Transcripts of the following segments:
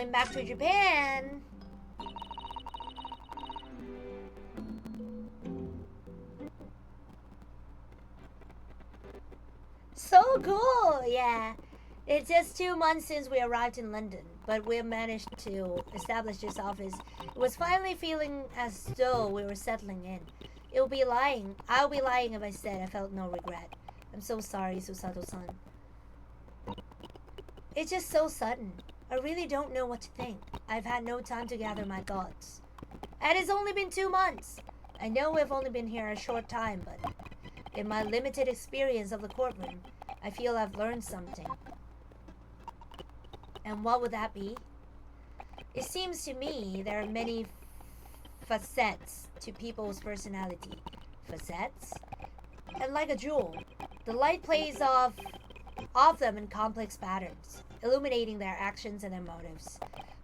going back to Japan. So cool, yeah. It's just 2 months since we arrived in London, but we managed to establish this office. It was finally feeling as though we were settling in. I'll be lying if I said I felt no regret. I'm so sorry, Susato-san. It's just so sudden. I really don't know what to think. I've had no time to gather my thoughts. And it's only been 2 months. I know we've only been here a short time, but in my limited experience of the courtroom, I feel I've learned something. And what would that be? It seems to me there are many facets to people's personality. Facets? And like a jewel, the light plays off them in complex patterns, illuminating their actions and their motives.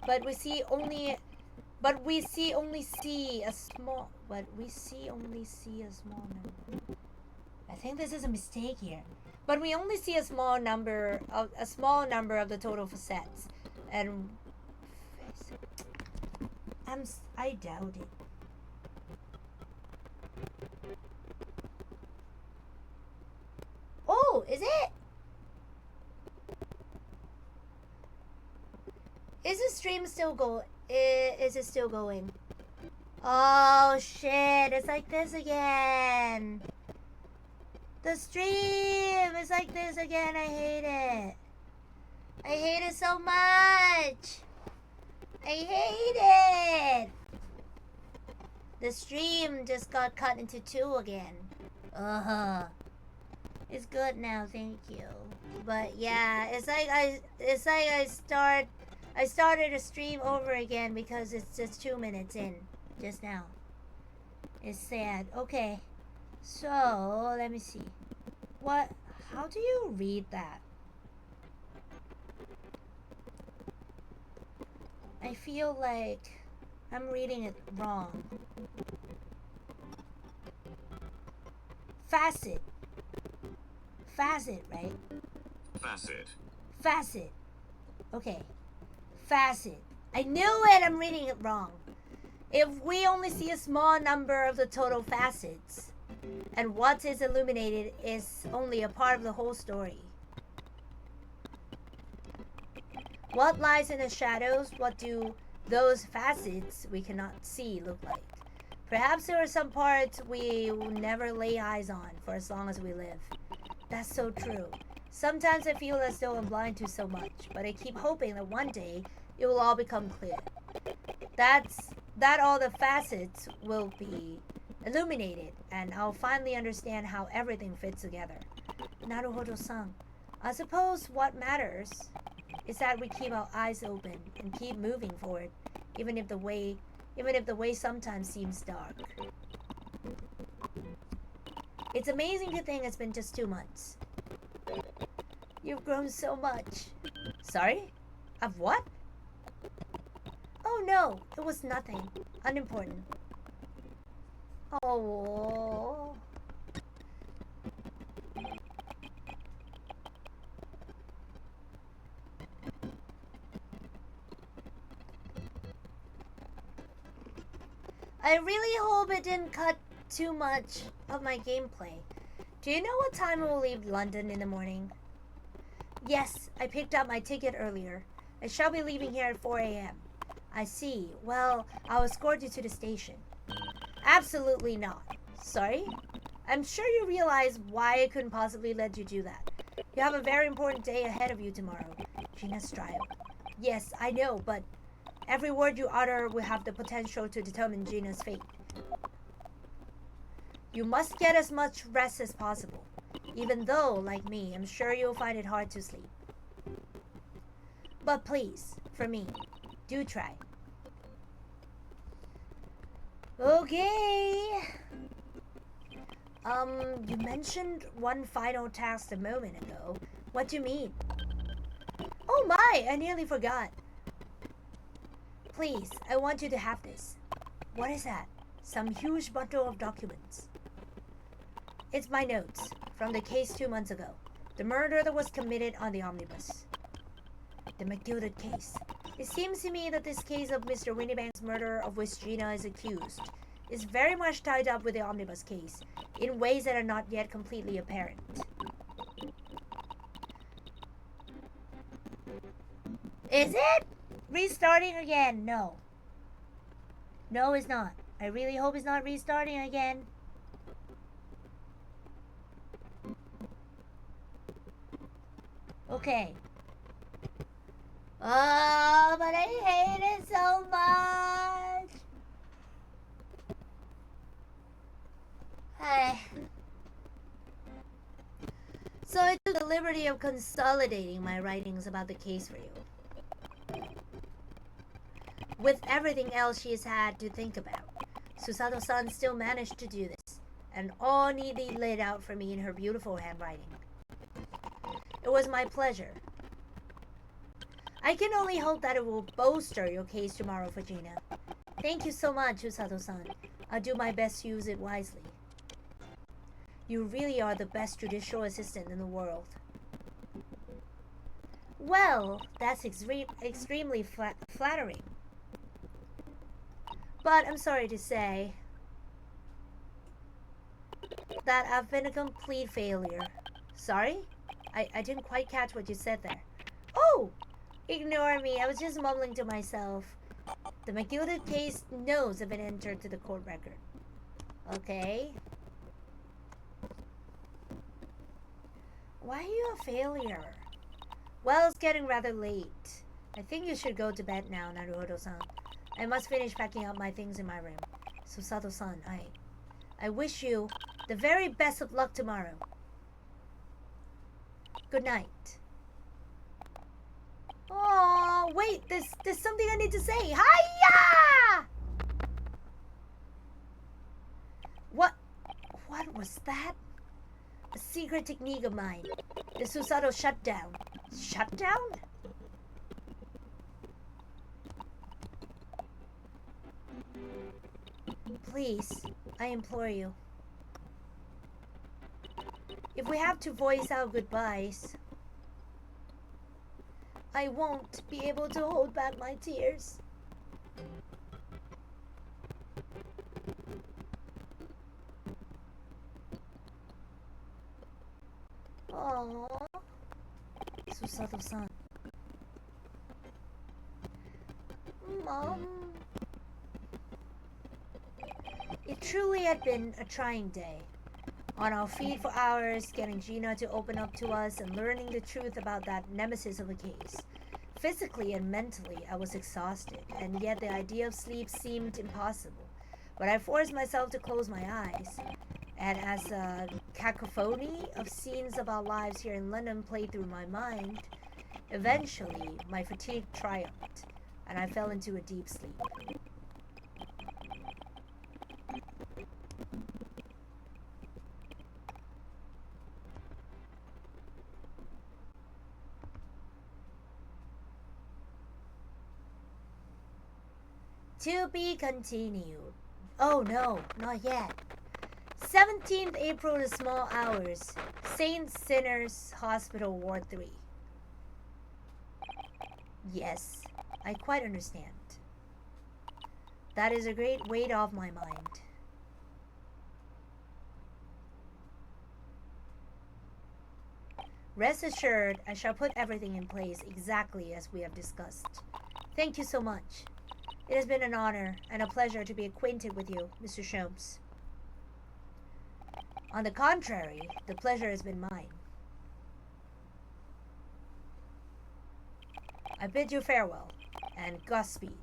But we see only see a small number. I think this is a mistake here. But we only see a small number of the total facets, and I doubt it. Oh, is it? Is the stream still going? Is it still going? Oh shit! It's like this again. The stream is like this again. I hate it. I hate it so much. I hate it. The stream just got cut into 2 again. It's good now, thank you. But yeah, it's like I started a stream over again because it's just 2 minutes in just now. It's sad. Okay. So, let me see. How do you read that? I feel like I'm reading it wrong. Facet, right? Facet. Okay. Facet. I knew it! I'm reading it wrong. If we only see a small number of the total facets, and what is illuminated is only a part of the whole story. What lies in the shadows? What do those facets we cannot see look like? Perhaps there are some parts we will never lay eyes on for as long as we live. That's so true. Sometimes I feel as though I'm blind to so much, but I keep hoping that one day it will all become clear. That all the facets will be illuminated, and I'll finally understand how everything fits together. Naruhodo-san. I suppose what matters is that we keep our eyes open and keep moving forward, even if the way sometimes seems dark. It's amazing to think it's been just 2 months. You've grown so much. Sorry? Of what? Oh no, it was nothing. Unimportant. Oh. I really hope it didn't cut too much of my gameplay. Do you know what time we'll leave London in the morning? Yes, I picked up my ticket earlier. I shall be leaving here at 4 a.m. I see. Well, I'll escort you to the station. Absolutely not. Sorry? I'm sure you realize why I couldn't possibly let you do that. You have a very important day ahead of you tomorrow. Gina's trial. Yes, I know, but every word you utter will have the potential to determine Gina's fate. You must get as much rest as possible. Even though, like me, I'm sure you'll find it hard to sleep. But please, for me, do try. Okay. You mentioned one final task a moment ago. What do you mean? Oh my, I nearly forgot. Please, I want you to have this. What is that? Some huge bundle of documents. It's my notes from the case 2 months ago. The murder that was committed on the omnibus. The McGilded case. It seems to me that this case of Mr. Winniebank's murder, of which Gina is accused, is very much tied up with the omnibus case, in ways that are not yet completely apparent. Is it? Restarting again? No. No, it's not. I really hope it's not restarting again. Okay. Oh, but I hate it so much. Hey. So I took the liberty of consolidating my writings about the case for you. With everything else she's had to think about, Susato-san still managed to do this, and all neatly laid out for me in her beautiful handwriting. It was my pleasure. I can only hope that it will bolster your case tomorrow for Gina. Thank you so much, Susato-san. I'll do my best to use it wisely. You really are the best judicial assistant in the world. Well, that's extremely flattering. But I'm sorry to say that I've been a complete failure. Sorry? I didn't quite catch what you said there. Oh! Ignore me, I was just mumbling to myself. The McGilded case notes have been entered to the court record. Okay. Why are you a failure? Well, it's getting rather late. I think you should go to bed now, Naruhodo-san. I must finish packing up my things in my room. Susato-san, I wish you the very best of luck tomorrow. Good night. Oh, wait, there's something I need to say. Hiya! What was that? A secret technique of mine. The Susato shutdown. Shutdown? Please, I implore you. If we have to voice out goodbyes, I won't be able to hold back my tears. Aww. Susato-san. Mom. It truly had been a trying day. On our feet for hours, getting Gina to open up to us and learning the truth about that nemesis of a case. Physically and mentally, I was exhausted, and yet the idea of sleep seemed impossible. But I forced myself to close my eyes, and as a cacophony of scenes of our lives here in London played through my mind, eventually my fatigue triumphed, and I fell into a deep sleep. To be continued. Oh no, not yet. 17th April to small hours. Saint Sinners Hospital Ward 3. Yes, I quite understand. That is a great weight off my mind. Rest assured, I shall put everything in place exactly as we have discussed. Thank you so much. It has been an honor and a pleasure to be acquainted with you, Mr. Sholmes. On the contrary, the pleasure has been mine. I bid you farewell, and Godspeed.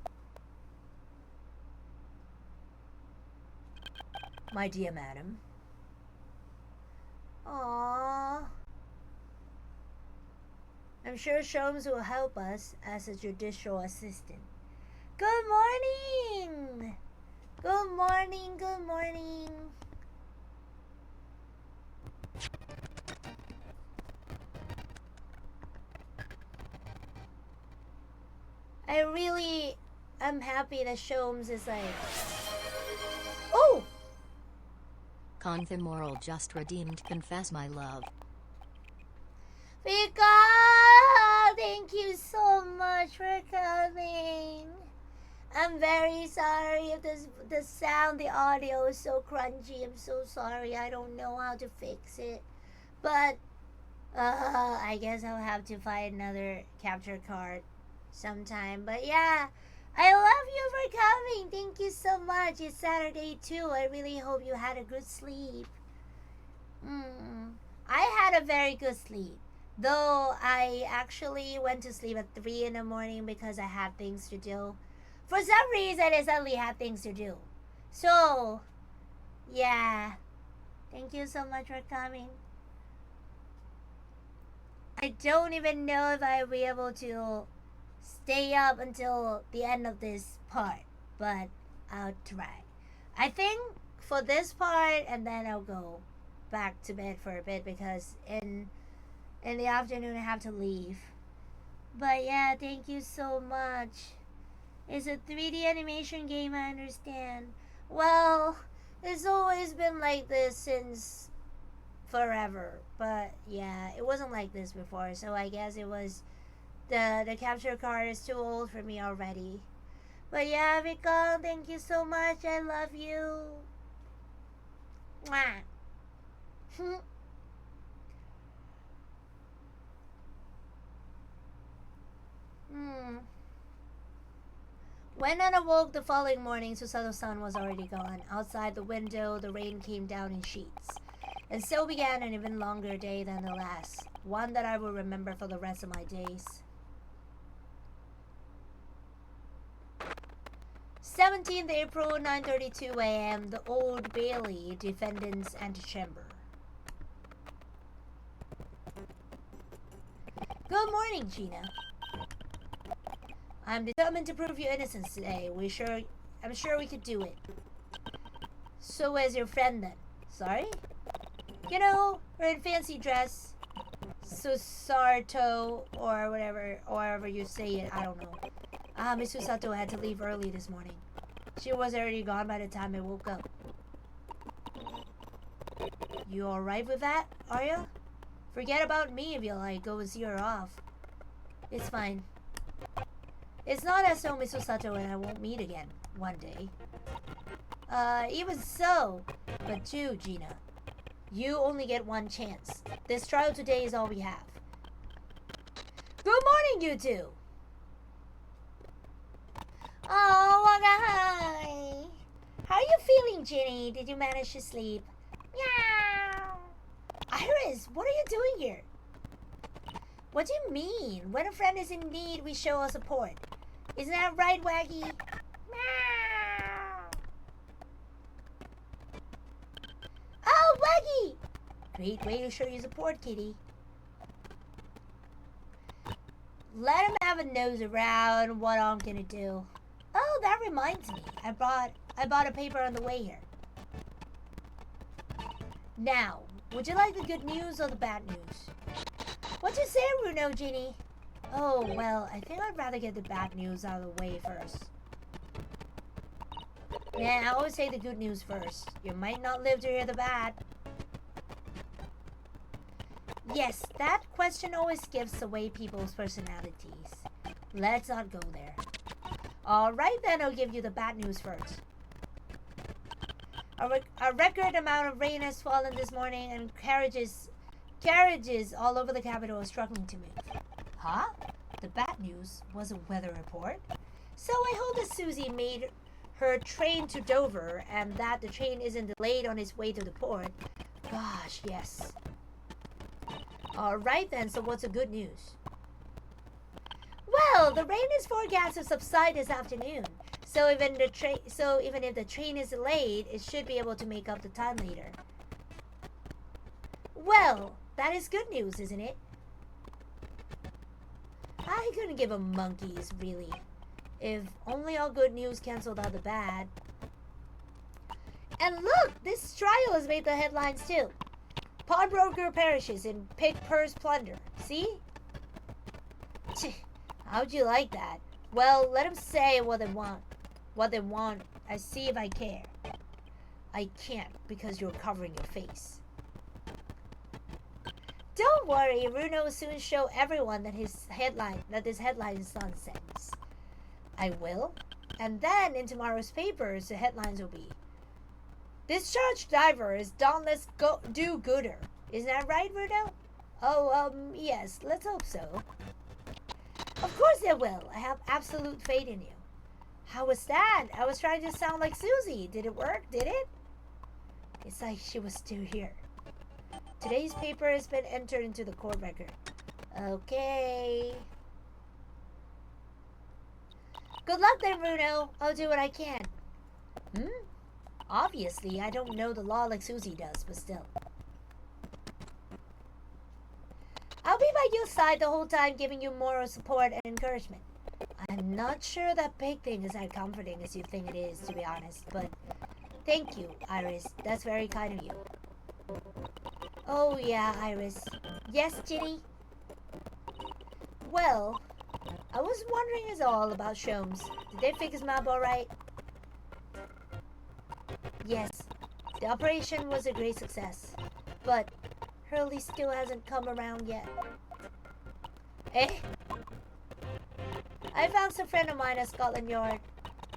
My dear madam. Aww. I'm sure Sholmes will help us as a judicial assistant. Good morning! Good morning, good morning. I really am happy that Sholmes is like... Oh! Confimmoral just redeemed confess my love. Because thank you so much for coming. I'm very sorry if the sound, the audio is so crunchy. I'm so sorry. I don't know how to fix it. But, I guess I'll have to find another capture card sometime. But yeah, I love you for coming. Thank you so much. It's Saturday too. I really hope you had a good sleep. I had a very good sleep. Though I actually went to sleep at 3 in the morning because I had things to do. For some reason, I suddenly had things to do. So, yeah. Thank you so much for coming. I don't even know if I'll be able to stay up until the end of this part. But I'll try. I think for this part, and then I'll go back to bed for a bit because in the afternoon I have to leave. But yeah, thank you so much. It's a 3D animation game, I understand. Well, it's always been like this since forever. But yeah, it wasn't like this before. So I guess it was the capture card is too old for me already. But yeah, Miko, thank you so much. I love you. Mwah. When I awoke the following morning, Susato-san was already gone. Outside the window, the rain came down in sheets. And so began an even longer day than the last, one that I will remember for the rest of my days. 17th April, 9:32 a.m., the Old Bailey, defendant's antechamber. Good morning, Gina. I'm determined to prove your innocence today. I'm sure we could do it. So where's your friend then? Sorry? You know, her in fancy dress. Susato, or whatever, or however you say it, I don't know. Miss Susato had to leave early this morning. She was already gone by the time I woke up. You alright with that, are ya? Forget about me if you like, go and see her off. It's fine. It's not as though Miss Susato and I won't meet again one day. Even so, but you, Gina, you only get one chance. This trial today is all we have. Good morning, you two! Oh, hi! How are you feeling, Ginny? Did you manage to sleep? Meow! Iris, what are you doing here? What do you mean? When a friend is in need, we show our support. Isn't that right, Waggy? Meow! Oh, Waggy! Great way to show your support, kitty. Let him have a nose around what I'm gonna do. Oh, that reminds me. I bought a paper on the way here. Now, would you like the good news or the bad news? What you say, Bruno, Ginny? Oh, well, I think I'd rather get the bad news out of the way first. Yeah, I always say the good news first. You might not live to hear the bad. Yes, that question always gives away people's personalities. Let's not go there. Alright then, I'll give you the bad news first. A record amount of rain has fallen this morning and carriages all over the capital are struggling to move. Huh? The bad news was a weather report? So I hope that Susie made her train to Dover and that the train isn't delayed on its way to the port. Gosh, yes. Alright then, so what's the good news? Well, the rain is forecast to subside this afternoon. So even if the train is delayed, it should be able to make up the time later. Well, that is good news, isn't it? I couldn't give a monkey's, really. If only all good news canceled out the bad. And look, this trial has made the headlines too. Pawnbroker perishes in pig purse plunder. See? How'd you like that? Well, let them say what they want. I see if I care. I can't because you're covering your face. Don't worry, Bruno will soon show everyone that this headline is nonsense. I will. And then in tomorrow's papers, the headlines will be, Discharged diver is dauntless do-gooder. Isn't that right, Bruno? Oh, yes, let's hope so. Of course they will. I have absolute faith in you. How was that? I was trying to sound like Susie. Did it work? Did it? It's like she was still here. Today's paper has been entered into the court record. Okay. Good luck then, Bruno. I'll do what I can. Obviously, I don't know the law like Susie does, but still. I'll be by your side the whole time, giving you moral support and encouragement. I'm not sure that big thing is as comforting as you think it is, to be honest, but thank you, Iris. That's very kind of you. Oh, yeah, Iris. Yes, Ginny? Well, I was wondering is all about Sholmes. Did they fix him up all right? Yes, the operation was a great success, but Hurley still hasn't come around yet. Eh? I found some friend of mine at Scotland Yard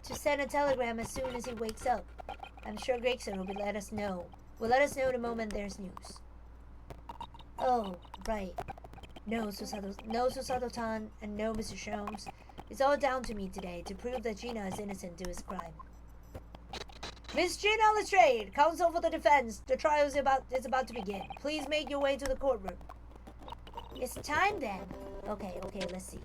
to send a telegram as soon as he wakes up. I'm sure Gregson will let us know. Will let us know the moment there's news. Oh, right. No, Susato-tan, and no, Mr. Sholmes. It's all down to me today to prove that Gina is innocent to his crime. Miss Gina Lestrade, counsel for the defense. The trial is about to begin. Please make your way to the courtroom. It's time then. Okay, let's see.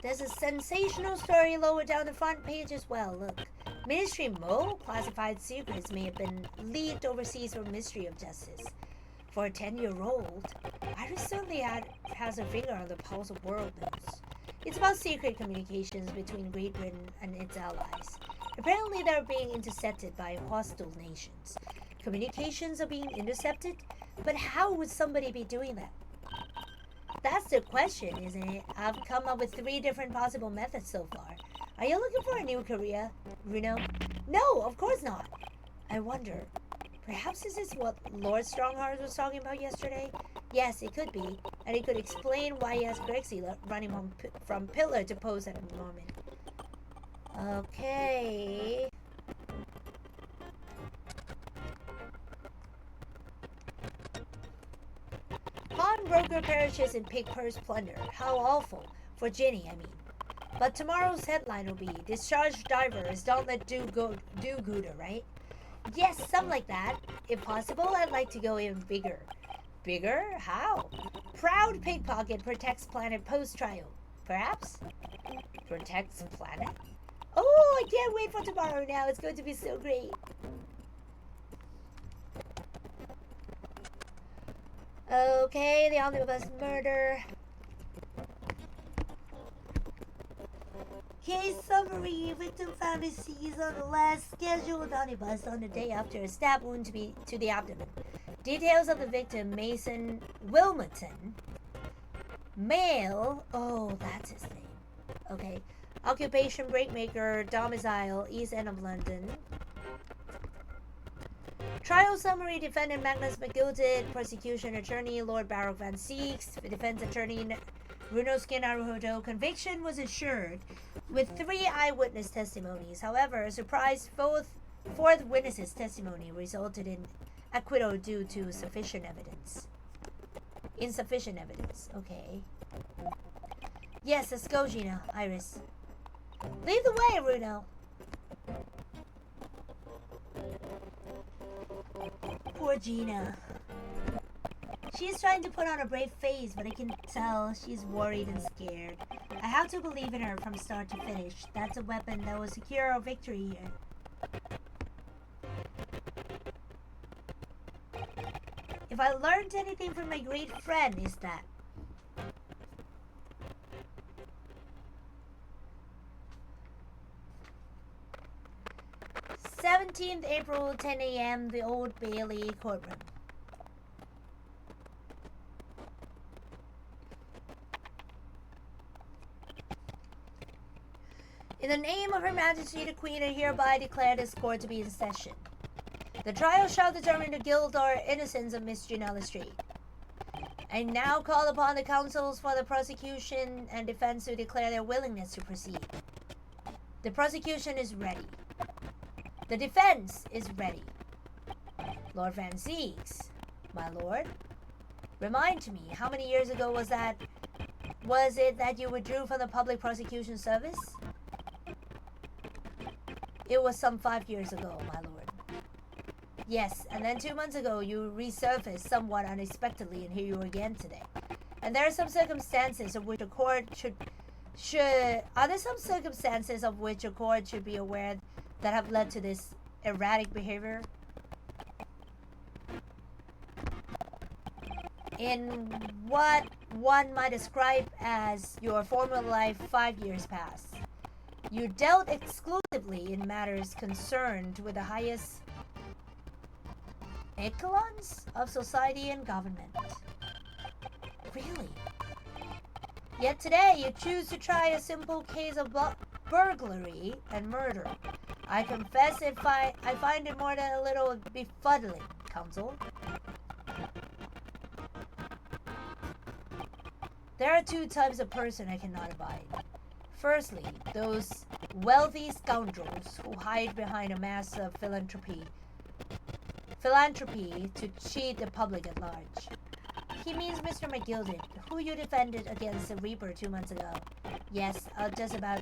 There's a sensational story lower down the front page as well. Look. Ministry Mo classified secrets may have been leaked overseas for Ministry of Justice. For a 10-year-old, Iris certainly has her finger on the pulse of world news. It's about secret communications between Great Britain and its allies. Apparently they're being intercepted by hostile nations. Communications are being intercepted? But how would somebody be doing that? That's the question, isn't it? I've come up with 3 different possible methods so far. Are you looking for a new career, Bruno? No, of course not. I wonder, perhaps this is what Lord Strongheart was talking about yesterday? Yes, it could be, and it could explain why he has Grexy running from pillar to post at the moment. Okay. Pawnbroker perishes in pig purse plunder. How awful. For Ginny, I mean. But tomorrow's headline will be, Discharged diver is don't let do-gooder, right? Yes, something like that. If possible, I'd like to go even bigger. Bigger? How? Proud pickpocket protects planet post-trial. Perhaps? Protects planet? Oh, I can't wait for tomorrow now. It's going to be so great. Okay, the omnibus murder. Case summary. Victim found deceased on the last scheduled omnibus on the day after a stab wound to the abdomen. Details of the victim, Mason Wilmington. Male. Oh, that's his name. Okay. Occupation, brake-maker, domicile, East End of London. Trial summary, defendant Magnus McGilded, prosecution attorney Lord Baroque Van Seeks, defense attorney Runosuke Naruhodo. Conviction was assured with 3 eyewitness testimonies. However, a surprise fourth witness's testimony resulted in acquittal due to insufficient evidence. Okay. Yes, let's go, Gina. Iris. Lead the way, Runo. Poor Gina. She's trying to put on a brave face, but I can tell she's worried and scared. I have to believe in her from start to finish. That's a weapon that will secure our victory here. If I learned anything from my great friend, is that 17th April, 10 a.m., the Old Bailey courtroom. In the name of Her Majesty the Queen, I hereby declare this court to be in session. The trial shall determine the guilt or innocence of Miss Janelle Lestrade. I now call upon the counsels for the prosecution and defense to declare their willingness to proceed. The prosecution is ready. The defense is ready. Lord Van Zeeks, my lord, remind me, how many years ago was it that you withdrew from the public prosecution service? It was some 5 years ago, my lord. Yes, and then 2 months ago you resurfaced somewhat unexpectedly, and here you are again today. And there are some circumstances of which a court should be aware that have led to this erratic behavior? In what one might describe as your former life 5 years past, you dealt exclusively in matters concerned with the highest echelons of society and government. Really? Yet today you choose to try a simple case of burglary and murder. I confess I find it more than a little befuddling, counsel. There are 2 types of person I cannot abide. Firstly, those wealthy scoundrels who hide behind a mask of philanthropy to cheat the public at large. He means Mr. McGilded, who you defended against the Reaper 2 months ago. Yes, I just about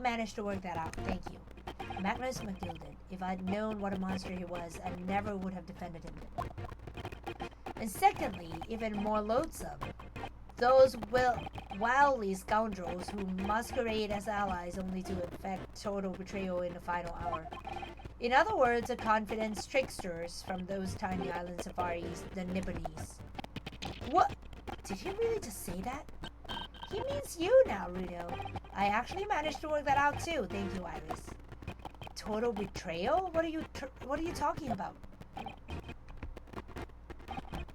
managed to work that out, thank you. Magnus McGilded. If I'd known what a monster he was, I never would have defended him. And secondly, even more loathsome, those wildly scoundrels who masquerade as allies only to effect total betrayal in the final hour. In other words, the confidence tricksters from those tiny island safaris, the Nipponese. What? Did he really just say that? He means you now, Runo. I actually managed to work that out too. Thank you, Iris. Total betrayal? What are you talking about?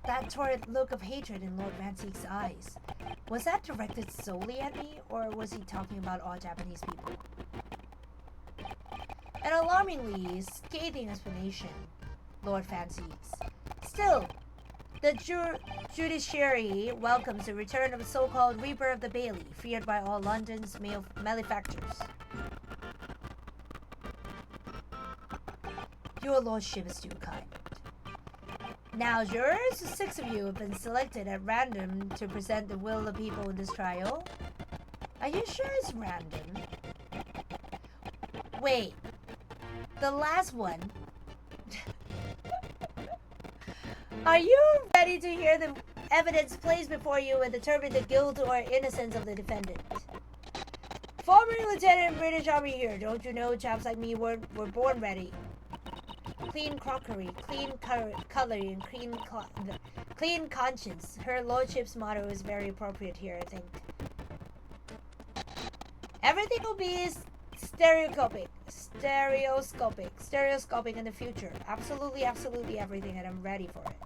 That torrid look of hatred in Lord Van Zeek's eyes. Was that directed solely at me, or was he talking about all Japanese people? An alarmingly scathing explanation, Lord Van Zeeks. Still, the judiciary welcomes the return of a so-called Reaper of the Bailey, feared by all London's malefactors. Your lordship is too kind. Now, jurors, 6 of you have been selected at random to present the will of the people in this trial. Are you sure it's random? Wait, the last one. Are you ready to hear the evidence placed before you and determine the guilt or innocence of the defendant? Former Lieutenant British Army here. Don't you know chaps like me were born ready? Clean crockery, clean cutlery, and clean conscience. Her lordship's motto is very appropriate here, I think. Everything will be stereoscopic in the future. Absolutely everything, and I'm ready for it.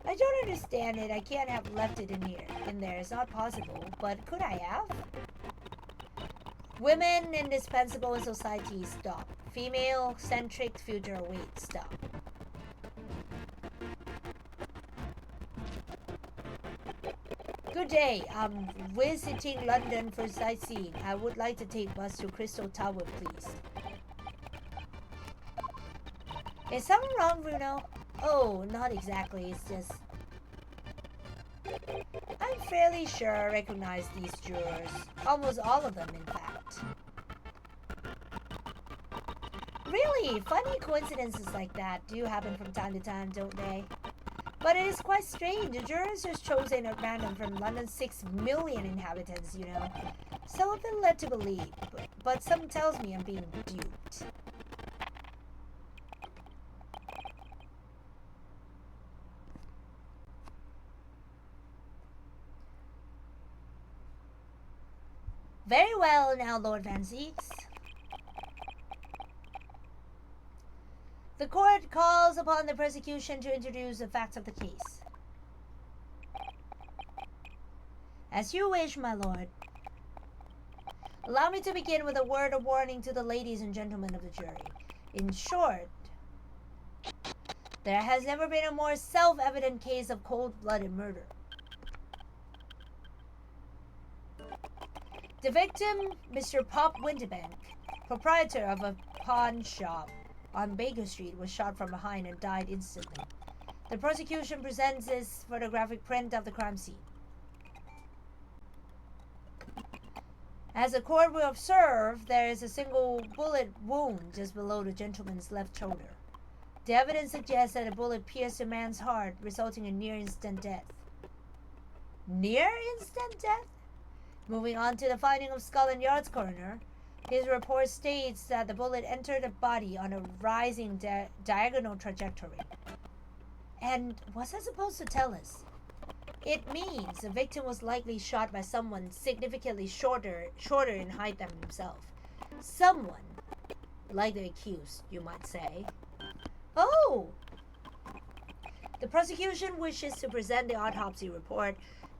I don't understand it. I can't have left it in there. It's not possible. But could I have? Women indispensable in society, stop. Female-centric future, wait, stop. Good day. I'm visiting London for sightseeing. I would like to take bus to Crystal Tower, please. Is something wrong, Bruno? Oh, not exactly. It's just... I'm fairly sure I recognize these jurors. Almost all of them, in fact. Really, funny coincidences like that do happen from time to time, don't they? But it is quite strange. The jurors are chosen at random from London's 6 million inhabitants, you know. So I've been led to believe, but something tells me I'm being duped. Very well now, Lord Van Zeeks. The court calls upon the prosecution to introduce the facts of the case. As you wish, my lord. Allow me to begin with a word of warning to the ladies and gentlemen of the jury. In short, there has never been a more self-evident case of cold-blooded murder. The victim, Mr. Pop Winterbank, proprietor of a pawn shop on Baker Street, was shot from behind and died instantly. The prosecution presents this photographic print of the crime scene. As the court will observe, there is a single bullet wound just below the gentleman's left shoulder. The evidence suggests that a bullet pierced a man's heart, resulting in near-instant death. Near-instant death? Moving on to the finding of Scotland Yard's coroner, his report states that the bullet entered the body on a rising diagonal trajectory. And what's that supposed to tell us? It means the victim was likely shot by someone significantly shorter in height than himself. Someone, like the accused, you might say. Oh! The prosecution wishes to present the autopsy report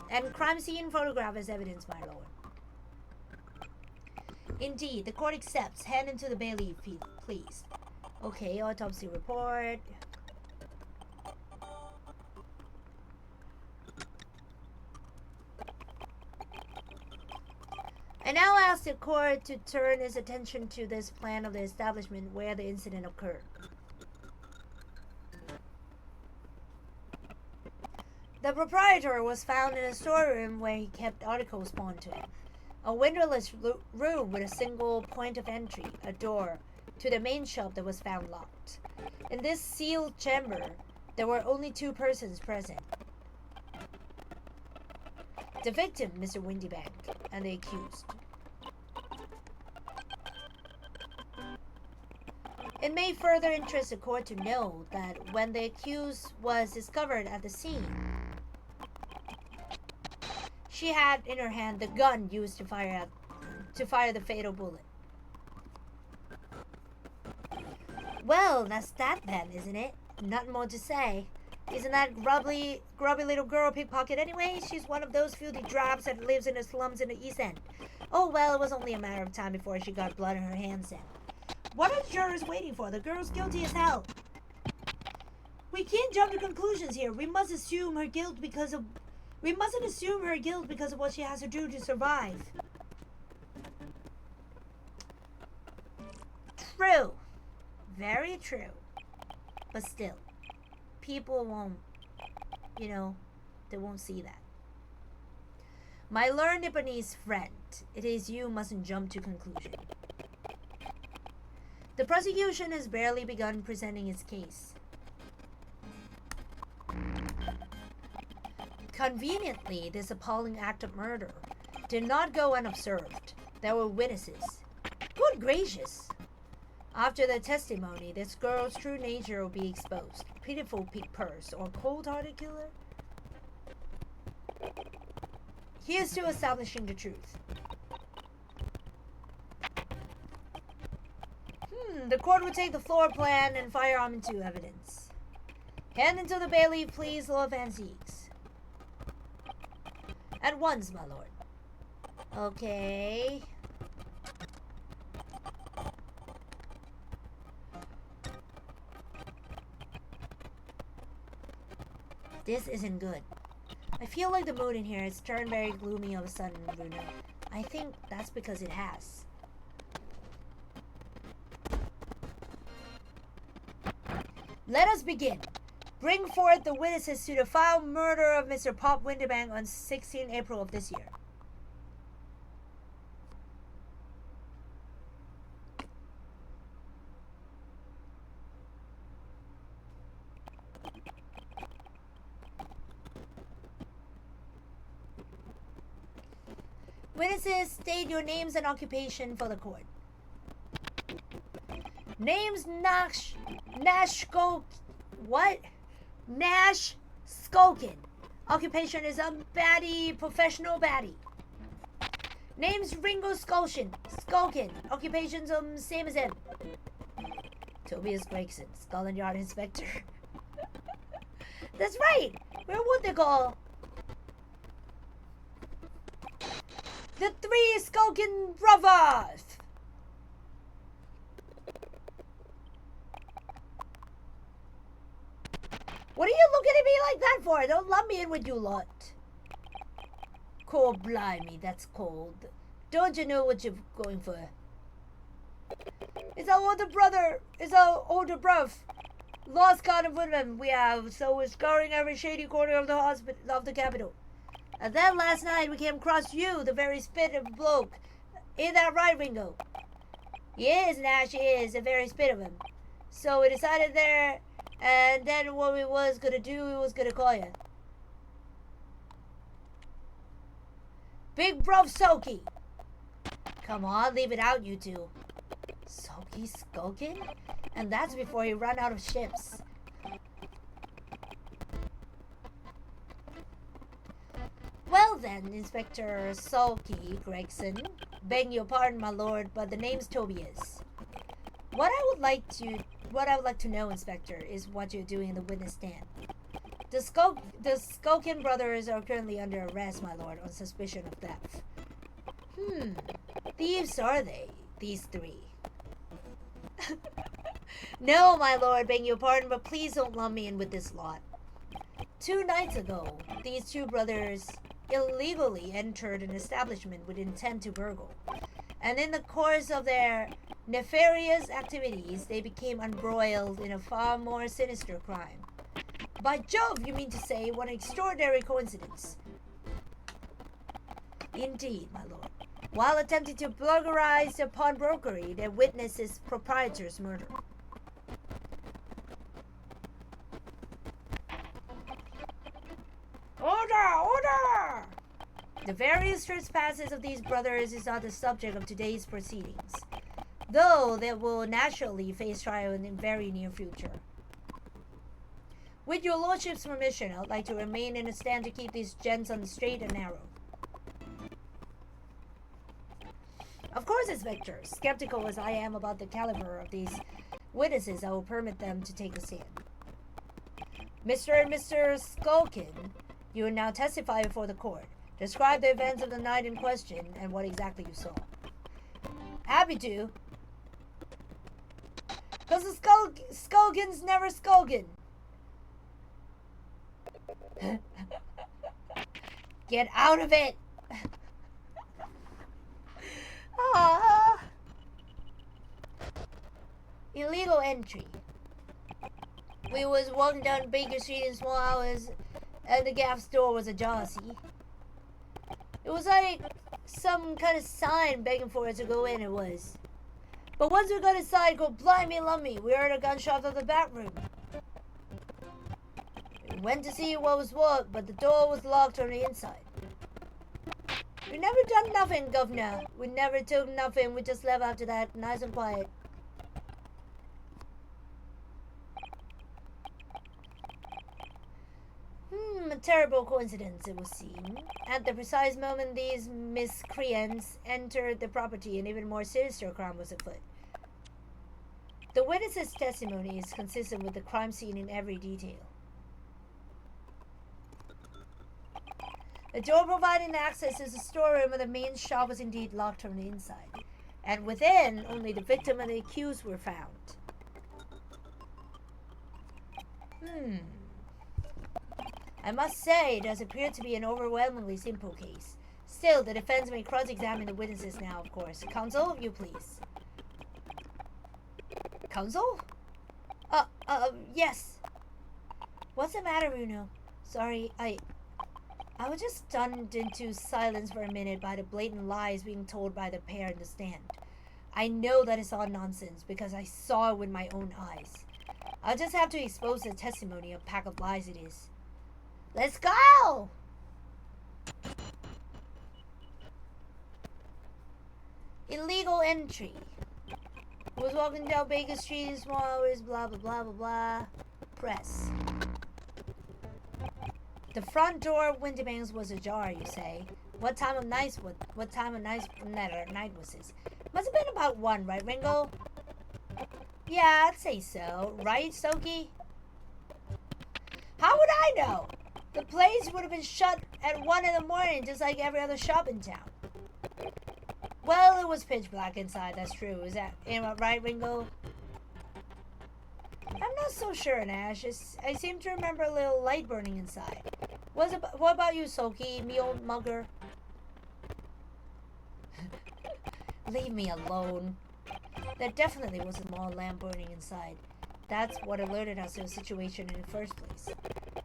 and crime scene photograph as evidence, my lord. Indeed, the court accepts. Hand into the bailiff, please. Okay, autopsy report. I now ask the court to turn its attention to this plan of the establishment where the incident occurred. The proprietor was found in a storeroom where he kept articles pawned to him. A windowless room with a single point of entry, a door, to the main shop that was found locked. In this sealed chamber, there were only two persons present. The victim, Mr. Windybank, and the accused. It may further interest the court to know that when the accused was discovered at the scene, she had in her hand the gun used to fire the fatal bullet. Well, that's that then, isn't it? Nothing more to say. Isn't that grubby little girl a pickpocket anyway? She's one of those filthy drabs that lives in the slums in the East End. Oh well, it was only a matter of time before she got blood in her hands then. What are the jurors waiting for? The girl's guilty as hell. We can't jump to conclusions here. We mustn't assume her guilt because of what she has to do to survive. True. Very true. But still, people won't, they won't see that. My learned Japanese friend, it is you mustn't jump to conclusion. The prosecution has barely begun presenting its case. Conveniently, this appalling act of murder did not go unobserved. There were witnesses. Good gracious! After the testimony, this girl's true nature will be exposed. Pitiful pig purse or cold-hearted killer? Here's to establishing the truth. The court will take the floor plan and firearm into evidence. Hand into the bailiff, please, Lord Van Zeeks. At once, my lord. Okay. This isn't good. I feel like the mood in here has turned very gloomy all of a sudden, Bruno. I think that's because it has. Let us begin. Bring forth the witnesses to the foul murder of Mr. Pop Winterbank on 16 April of this year. Witnesses, state your names and occupation for the court. Names Nash Skolkin. Occupation is a baddie, professional baddie. Name's Ringo Skolkin. Occupation's same as him. Tobias Gregson, Scotland Yard Inspector. That's right. We're what they call The three skulking brothers! What are you looking at me like that for? Don't lump me in with you lot. Cold blimey, that's cold. Don't you know what you're going for? It's our older brother. It's our older bruv. Lost count of women we have, so we're scouring every shady corner of the hospital of the capital. And then last night we came across you, the very spit of bloke. Ain't that right, Ringo? He is, Nash, he is, a very spit of him. So we decided there, and then what we was gonna do, we was gonna call you Big Bruv Soaky. Come on, leave it out, you two. Soaky skulking? And that's before he ran out of ships. Well then, Inspector Sulky Gregson, beg your pardon, my lord, but the name's Tobias. What I would like to know, Inspector, is what you're doing in the witness stand. The Skulkin brothers are currently under arrest, my lord, on suspicion of theft. Thieves are they, these three? No, my lord, beg your pardon, but please don't lump me in with this lot. 2 nights ago, these two brothers illegally entered an establishment with intent to burgle. And in the course of their nefarious activities, they became embroiled in a far more sinister crime. By Jove, you mean to say, what an extraordinary coincidence. Indeed, my lord. While attempting to burglarize a pawnbrokery, they witnessed its proprietor's murder. Order! Order! The various trespasses of these brothers is not the subject of today's proceedings, though they will naturally face trial in the very near future. With your lordship's permission, I would like to remain in a stand to keep these gents on the straight and narrow. Of course, Inspector. Skeptical as I am about the caliber of these witnesses, I will permit them to take a stand. Mr. and Mr. Skulkin, you will now testify before the court. Describe the events of the night in question and what exactly you saw. Happy to. Because the Skulkin's never skulkin. Get out of it! Illegal entry. We was walking down Baker Street in small hours, and the gaff store was ajar, see? It was like some kind of sign begging for us to go in, it was. But once we got inside, go blimey lummy, we heard a gunshot from the back room. We went to see what was what, but the door was locked from the inside. We never done nothing, governor. We never took nothing, we just left after that, nice and quiet. A terrible coincidence, it would seem. At the precise moment these miscreants entered the property, an even more sinister crime was afoot. The witness's testimony is consistent with the crime scene in every detail. The door providing access to the storeroom of the main shop was indeed locked from the inside, and within, only the victim and the accused were found. I must say, it does appear to be an overwhelmingly simple case. Still, the defense may cross-examine the witnesses now, of course. Counsel, you please. Counsel? Yes. What's the matter, Bruno? Sorry, I was just stunned into silence for a minute by the blatant lies being told by the pair in the stand. I know that it's all nonsense because I saw it with my own eyes. I'll just have to expose the testimony, a pack of lies it is. Let's go! Illegal entry. Was walking down Baker Street in small hours, blah blah blah blah blah. Press. The front door of Winterbanks was ajar, you say. What time of night was this? Must have been about 1, right, Ringo? Yeah, I'd say so. Right, Soki? How would I know? The place would have been shut at 1 in the morning, just like every other shop in town. Well, it was pitch black inside, that's true. Is that right, Ringo? I'm not so sure, Nash. I seem to remember a little light burning inside. What about you, Soki, me old mugger? Leave me alone. There definitely was a small lamp burning inside. That's what alerted us to the situation in the first place.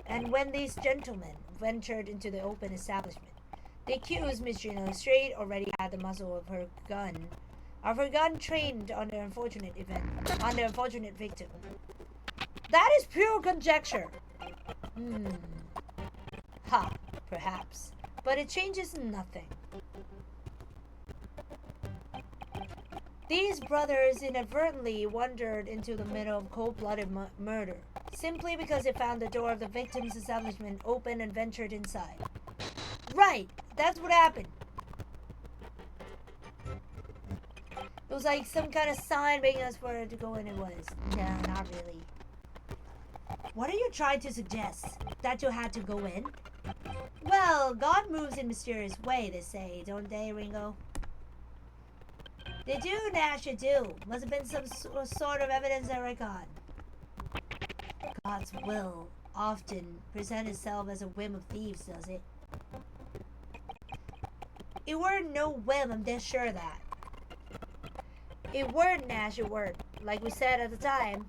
And when these gentlemen ventured into the open establishment, the accused, Miss Gina Straight, already had the muzzle of her gun trained on the unfortunate victim. That is pure conjecture. Perhaps. But it changes nothing. These brothers inadvertently wandered into the middle of cold-blooded murder, simply because they found the door of the victim's establishment open and ventured inside. Right! That's what happened. It was like some kind of sign begging us for it to go in. It was. No, not really. What are you trying to suggest? That you had to go in? Well, God moves in mysterious way, they say, don't they, Ringo? They do, Nash, they do. Must have been some sort of evidence I reckon. God's will often present itself as a whim of thieves, does it? It weren't no whim, I'm dead sure of that. It weren't, Nash, it weren't. Like we said at the time.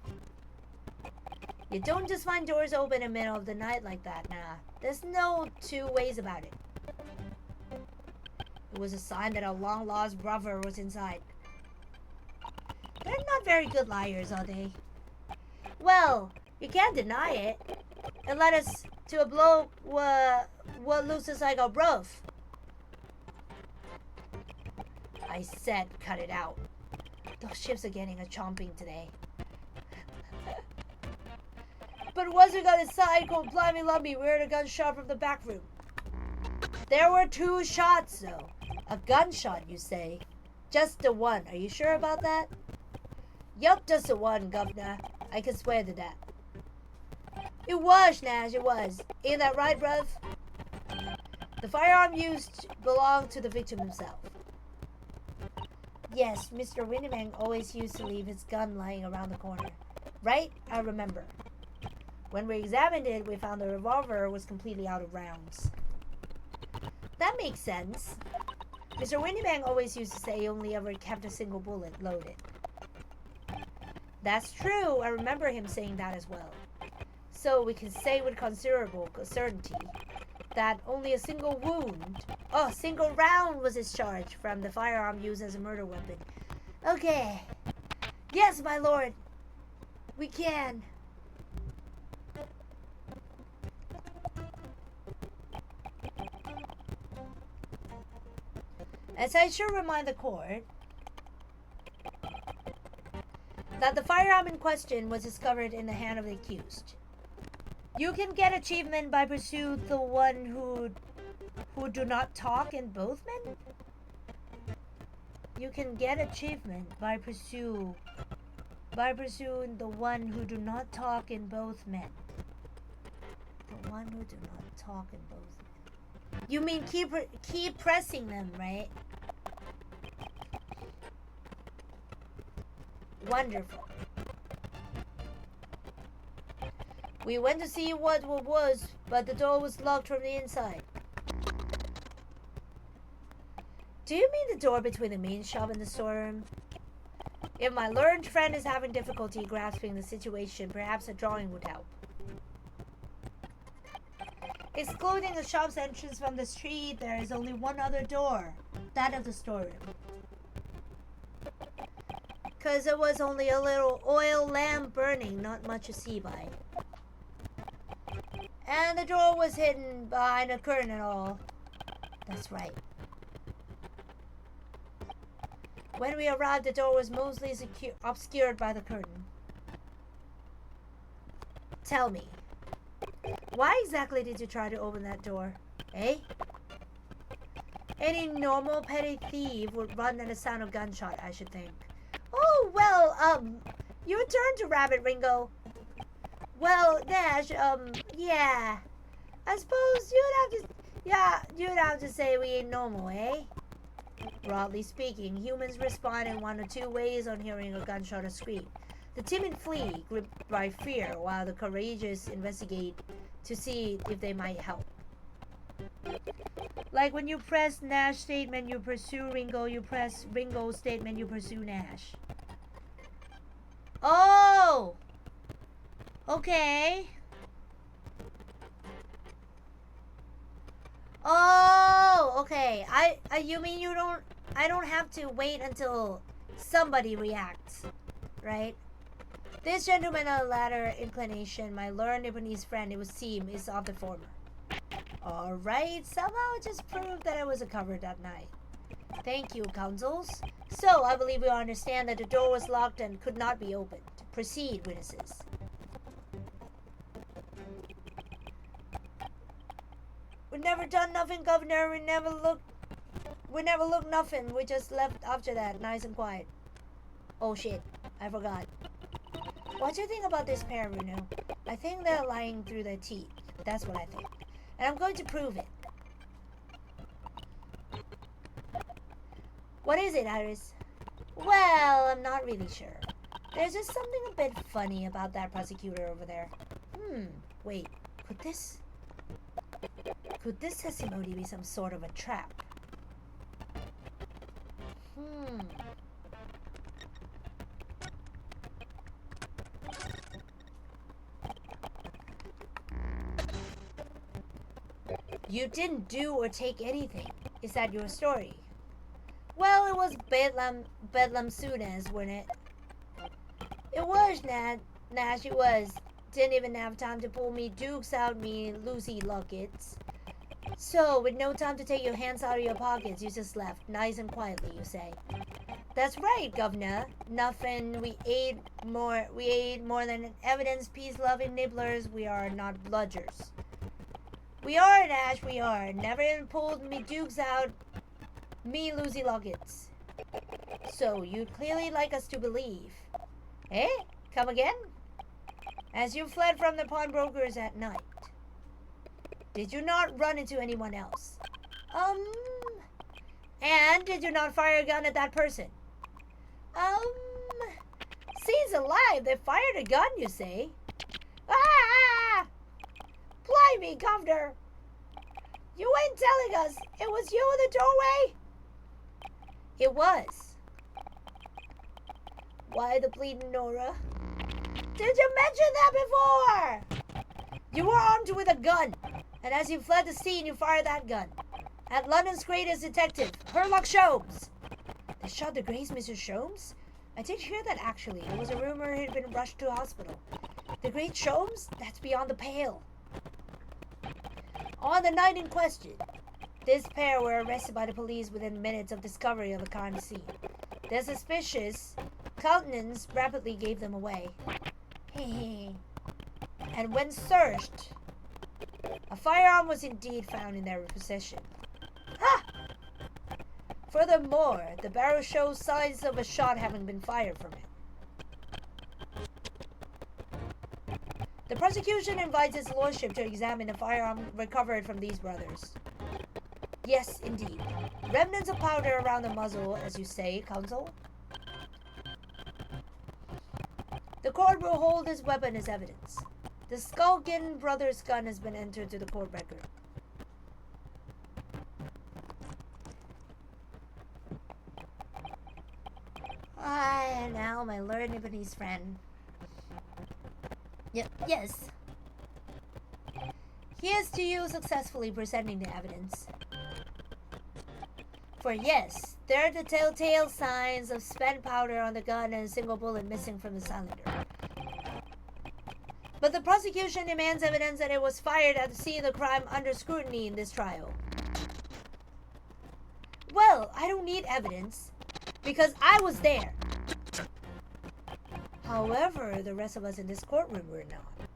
You don't just find doors open in the middle of the night like that, nah. There's no two ways about it. It was a sign that a long-lost brother was inside. They're not very good liars, are they? Well, you can't deny it. It led us to a blow what looks like a roof. I said cut it out. Those ships are getting a chomping today. But once we got inside, cold blimey lumby, we heard a gunshot from the back room. There were 2 shots, though. A gunshot, you say? Just the one. Are you sure about that? Yup, just the one, governor. I can swear to that. It was, Nash, it was. Ain't that right, bruv? The firearm used belonged to the victim himself. Yes, Mr. Winneman always used to leave his gun lying around the corner. Right? I remember. When we examined it, we found the revolver was completely out of rounds. That makes sense. Mr. Winneman always used to say he only ever kept a single bullet loaded. That's true. I remember him saying that as well. So we can say with considerable certainty that only a single round was discharged from the firearm used as a murder weapon. Okay. Yes, my lord. We can. As I should remind the court that the firearm in question was discovered in the hand of the accused. You can get achievement by pursue the one who do not talk in both men? You can get achievement by pursuing the one who do not talk in both men. The one who do not talk in both men. You mean keep pressing them, right? Wonderful. We went to see what it was, but the door was locked from the inside. Do you mean the door between the main shop and the storeroom? If my learned friend is having difficulty grasping the situation, perhaps a drawing would help. Excluding the shop's entrance from the street, there is only one other door, that of the storeroom. Because there was only a little oil lamp burning, not much to see by. And the door was hidden behind a curtain and all. That's right. When we arrived, the door was mostly obscured by the curtain. Tell me, why exactly did you try to open that door, eh? Any normal petty thief would run at the sound of gunshot, I should think. Oh, well, your turn to rabbit, Ringo. Well, Nash, yeah. I suppose you'd have to say we ain't normal, eh? Broadly speaking, humans respond in one or two ways on hearing a gunshot or scream. The timid flee, gripped by fear, while the courageous investigate to see if they might help. Like when you press Nash statement, you pursue Ringo. You press Ringo statement, you pursue Nash. Oh! Okay. Oh, okay. You mean I don't have to wait until somebody reacts, right? This gentleman of the latter inclination, my learned Japanese friend, it would seem, is of the former. Alright, somehow it just proved that I was covered that night. Thank you, counsels. So, I believe we understand that the door was locked and could not be opened. Proceed, witnesses. We never done nothing, Governor. We never looked nothing. We just left after that, nice and quiet. Oh shit, I forgot. What do you think about this pair, Bruno? I think they're lying through their teeth. That's what I think. And I'm going to prove it. What is it, Iris? Well, I'm not really sure. There's just something a bit funny about that prosecutor over there. Wait, could this testimony be some sort of a trap? You didn't do or take anything. Is that your story? Well, it was Bedlam Soonest, wasn't it? It was, Nash, it was. Didn't even have time to pull me dukes out me Lucy lockets. So, with no time to take your hands out of your pockets, you just left, nice and quietly, you say. That's right, Governor. Nothing. We ate more than evidence, peace-loving nibblers. We are not bludgers. We are, Nash, we are. Never even pulled me dukes out, me Lucy lockets. So, you'd clearly like us to believe. Eh? Come again? As you fled from the pawnbrokers at night, did you not run into anyone else? And did you not fire a gun at that person? Seems alive, they fired a gun, you say? Ah! Blimey, Governor! You ain't telling us it was you in the doorway? It was. Why the bleeding Nora? Did you mention that before? You were armed with a gun, and as you fled the scene, you fired that gun. At London's greatest detective, Herlock Sholmes. They shot the Grace, Mr. Sholmes? I did hear that, actually. There was a rumor he'd been rushed to hospital. The great Sholmes? That's beyond the pale. On the night in question, this pair were arrested by the police within minutes of discovery of the crime scene. Their suspicious countenance rapidly gave them away. And when searched, a firearm was indeed found in their possession. Ha! Furthermore, the barrel shows signs of a shot having been fired from it. The prosecution invites his lordship to examine the firearm recovered from these brothers. Yes, indeed. Remnants of powder around the muzzle, as you say, counsel. The court will hold this weapon as evidence. The Skulkin brothers' gun has been entered to the court record. And now my learned Japanese friend. Yes. Here's to you successfully presenting the evidence. For yes, there are the telltale signs of spent powder on the gun and a single bullet missing from the cylinder. But the prosecution demands evidence that it was fired at the scene of the crime under scrutiny in this trial. Well, I don't need evidence, because I was there. However, the rest of us in this courtroom were not.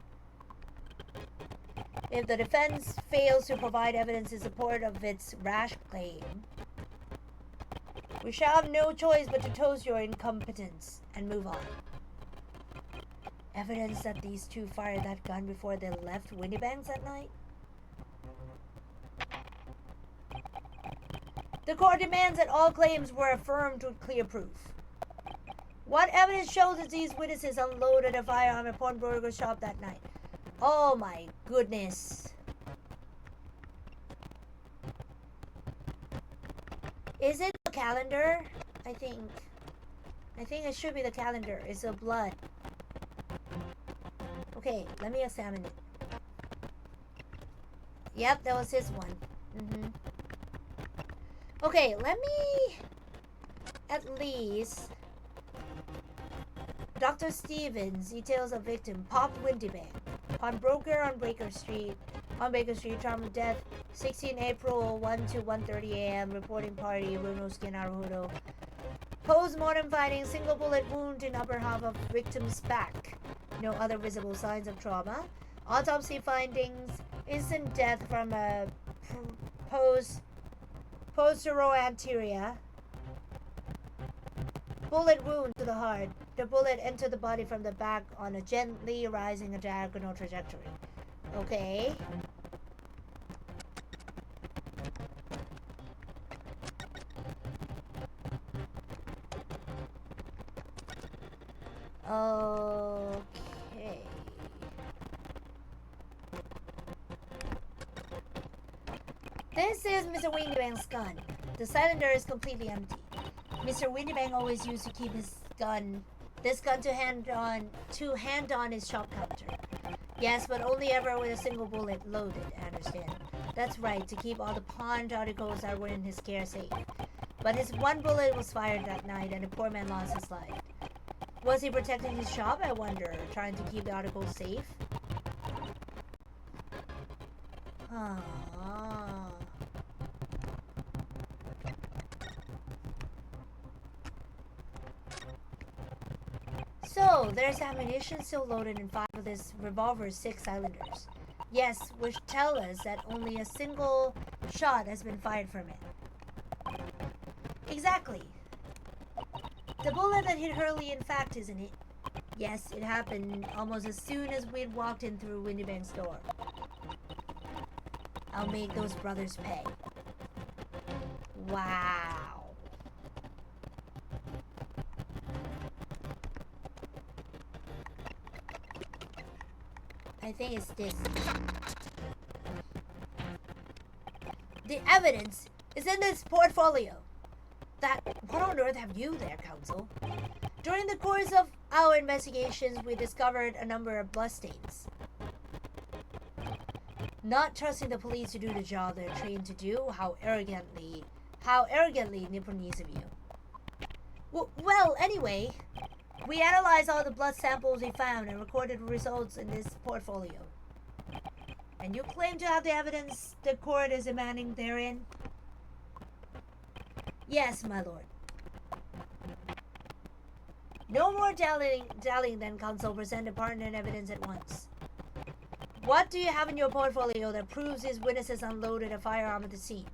If the defense fails to provide evidence in support of its rash claim, we shall have no choice but to toast your incompetence and move on. Evidence that these two fired that gun before they left Winniebanks that night? The court demands that all claims were affirmed with clear proof. What evidence shows that these witnesses unloaded a firearm at pawnbroker shop that night? Oh my goodness. Is it the calendar? I think it should be the calendar. It's the blood. Okay, let me examine it. Yep, that was his one. Okay, let me at least... Dr. Stevens details a victim, popped Windy Bank. Pawnbroker on Baker Street, time of death, 16 April, 1 to 1:30 a.m. Reporting party, Runosuke Naruhodo. Post-mortem findings, single bullet wound in upper half of victim's back. No other visible signs of trauma. Autopsy findings, instant death from a posteroanterior. Bullet wound to the heart. The bullet entered the body from the back on a gently rising diagonal trajectory. Okay. Okay. This is Mr. Windybang's gun. The cylinder is completely empty. Mr. Windybang always used to keep this gun to hand on his shop counter. Yes, but only ever with a single bullet loaded, I understand. That's right, to keep all the pawned articles that were in his care safe. But his one bullet was fired that night and the poor man lost his life. Was he protecting his shop, I wonder, trying to keep the articles safe? So, there's ammunition still loaded in 5 of this revolver's 6 cylinders. Yes, which tell us that only a single shot has been fired from it. Exactly. The bullet that hit Hurley, in fact, isn't it? Yes, it happened almost as soon as we'd walked in through Windybang's door. I'll make those brothers pay. Wow. I think it's this. The evidence is in this portfolio. What on earth have you there, counsel? During the course of our investigations, we discovered a number of bloodstains. Not trusting the police to do the job they're trained to do, how arrogantly Nipponese of you. Well, anyway, we analyzed all the blood samples we found and recorded results in this portfolio. And you claim to have the evidence the court is demanding therein? Yes, my lord. No more dallying then, counsel. Present the pertinent evidence at once. What do you have in your portfolio that proves these witnesses unloaded a firearm at the scene?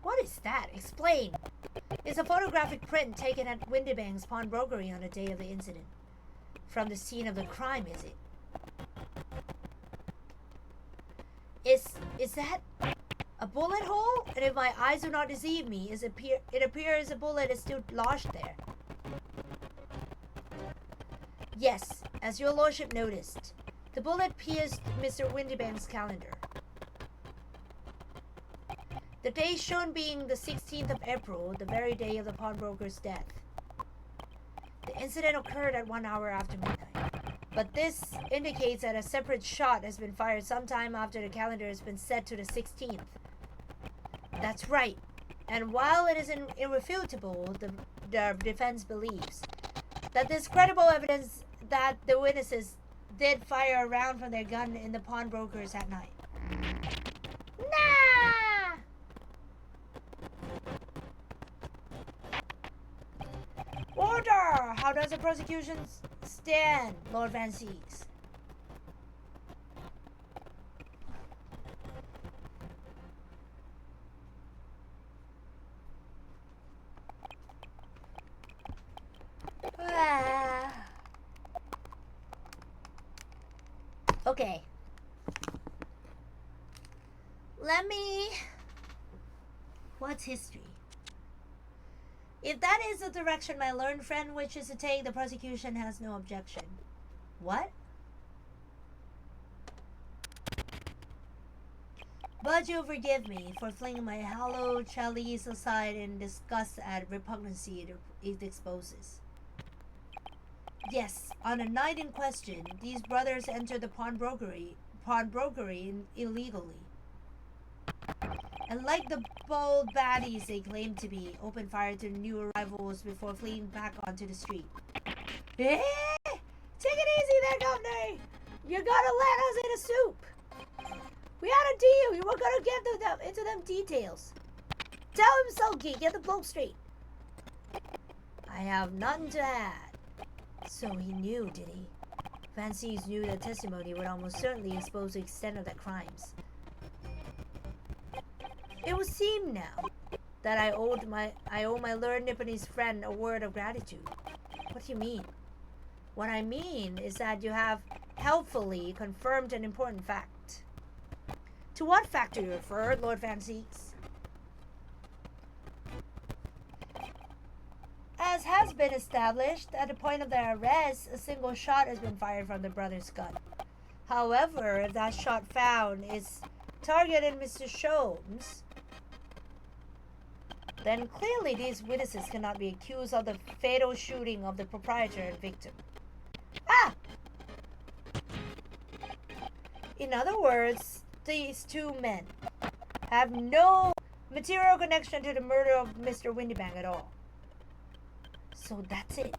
What is that? Explain. It's a photographic print taken at Windybang's pawnbrokery on the day of the incident. From the scene of the crime, is it? Is that a bullet hole? And if my eyes do not deceive me, it appears the bullet is still lodged there. Yes, as your lordship noticed, the bullet pierced Mr. Windybang's calendar. The day shown being the 16th of April, the very day of the pawnbroker's death. The incident occurred at 1 hour after midnight. But this indicates that a separate shot has been fired sometime after the calendar has been set to the 16th. That's right. And while it is irrefutable, the defense believes that there's credible evidence that the witnesses did fire a round from their gun in the pawnbrokers that night. Nah! Order! How does the prosecution stand, Lord Van Seas? Okay. Let me... What's history? If that is the direction my learned friend wishes to take, the prosecution has no objection. What? But you'll forgive me for flinging my hollow chalice aside in disgust at repugnancy it exposes. Yes, on the night in question, these brothers entered the pawnbrokery illegally. And like the bold baddies they claimed to be, opened fire to new arrivals before fleeing back onto the street. Hey! Take it easy there, Governor! You gotta let us in a soup! We had a deal! You were gonna get into them details. Tell him, Sulky, get the bloke straight. I have nothing to add. So he knew, did he? Fancies knew that testimony would almost certainly expose the extent of their crimes. It would seem now that I owe my learned Nipponese friend a word of gratitude. What do you mean? What I mean is that you have helpfully confirmed an important fact. To what fact do you refer, Lord Fancies? As has been established, at the point of their arrest, a single shot has been fired from the brother's gun. However, if that shot found is targeted Mr. Sholmes, then clearly these witnesses cannot be accused of the fatal shooting of the proprietor and victim. Ah! In other words, these two men have no material connection to the murder of Mr. Windybank at all. So that's it.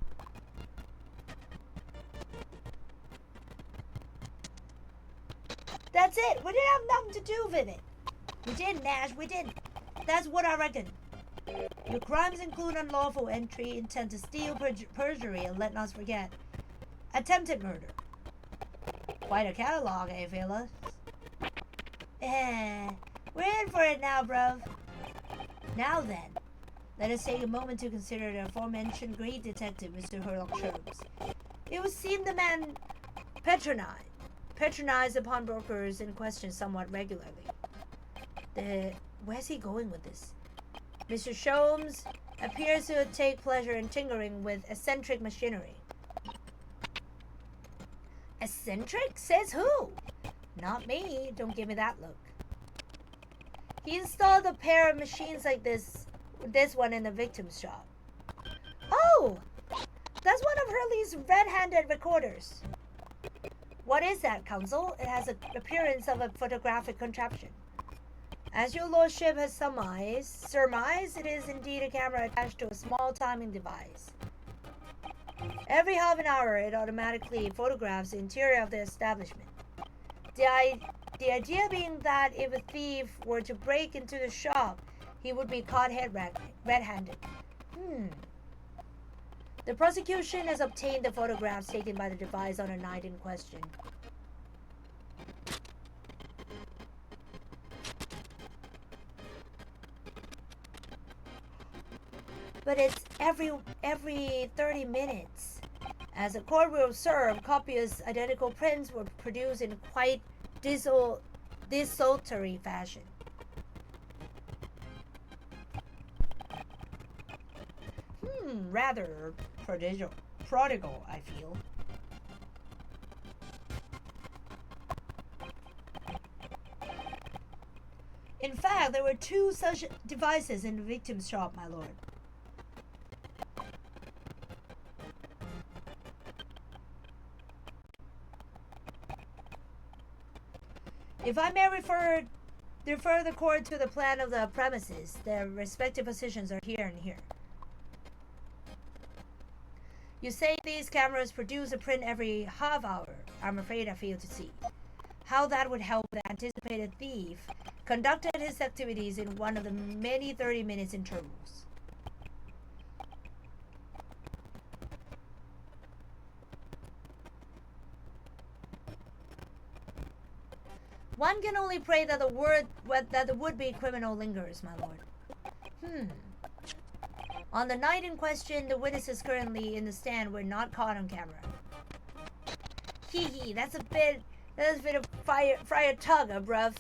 That's it. We didn't have nothing to do with it. We didn't, Nash. We didn't. That's what I reckon. Your crimes include unlawful entry, intent to steal, perjury, and let us forget, attempted murder. Quite a catalog, eh, fellas? We're in for it now, bruv. Now then, let us take a moment to consider the aforementioned great detective, Mr. Sherlock Sholmes. It would seem the man patronized the pawnbrokers in question somewhat regularly. Where's he going with this? Mr. Sholmes appears to take pleasure in tinkering with eccentric machinery. Eccentric? Says who? Not me. Don't give me that look. He installed a pair of machines like this one in the victim's shop. Oh! That's one of Hurley's red-handed recorders. What is that, Counsel? It has the appearance of a photographic contraption. As your lordship has surmised, it is indeed a camera attached to a small timing device. Every half an hour, it automatically photographs the interior of the establishment. The idea being that if a thief were to break into the shop, he would be caught red-handed. The prosecution has obtained the photographs taken by the device on the night in question. But it's every 30 minutes. As the court will observe, copious identical prints were produced in quite desultory fashion. Rather prodigal, I feel. In fact, there were 2 such devices in the victim's shop, my lord. If I may refer the court to the plan of the premises, their respective positions are here and here. You say these cameras produce a print every half hour. I'm afraid I fail to see how that would help the anticipated thief conducted his activities in one of the many 30-minute intervals. One can only pray that the would-be criminal lingers, my lord. On the night in question, the witnesses currently in the stand were not caught on camera. Hee, that's a bit of Friar Tugger, bruv.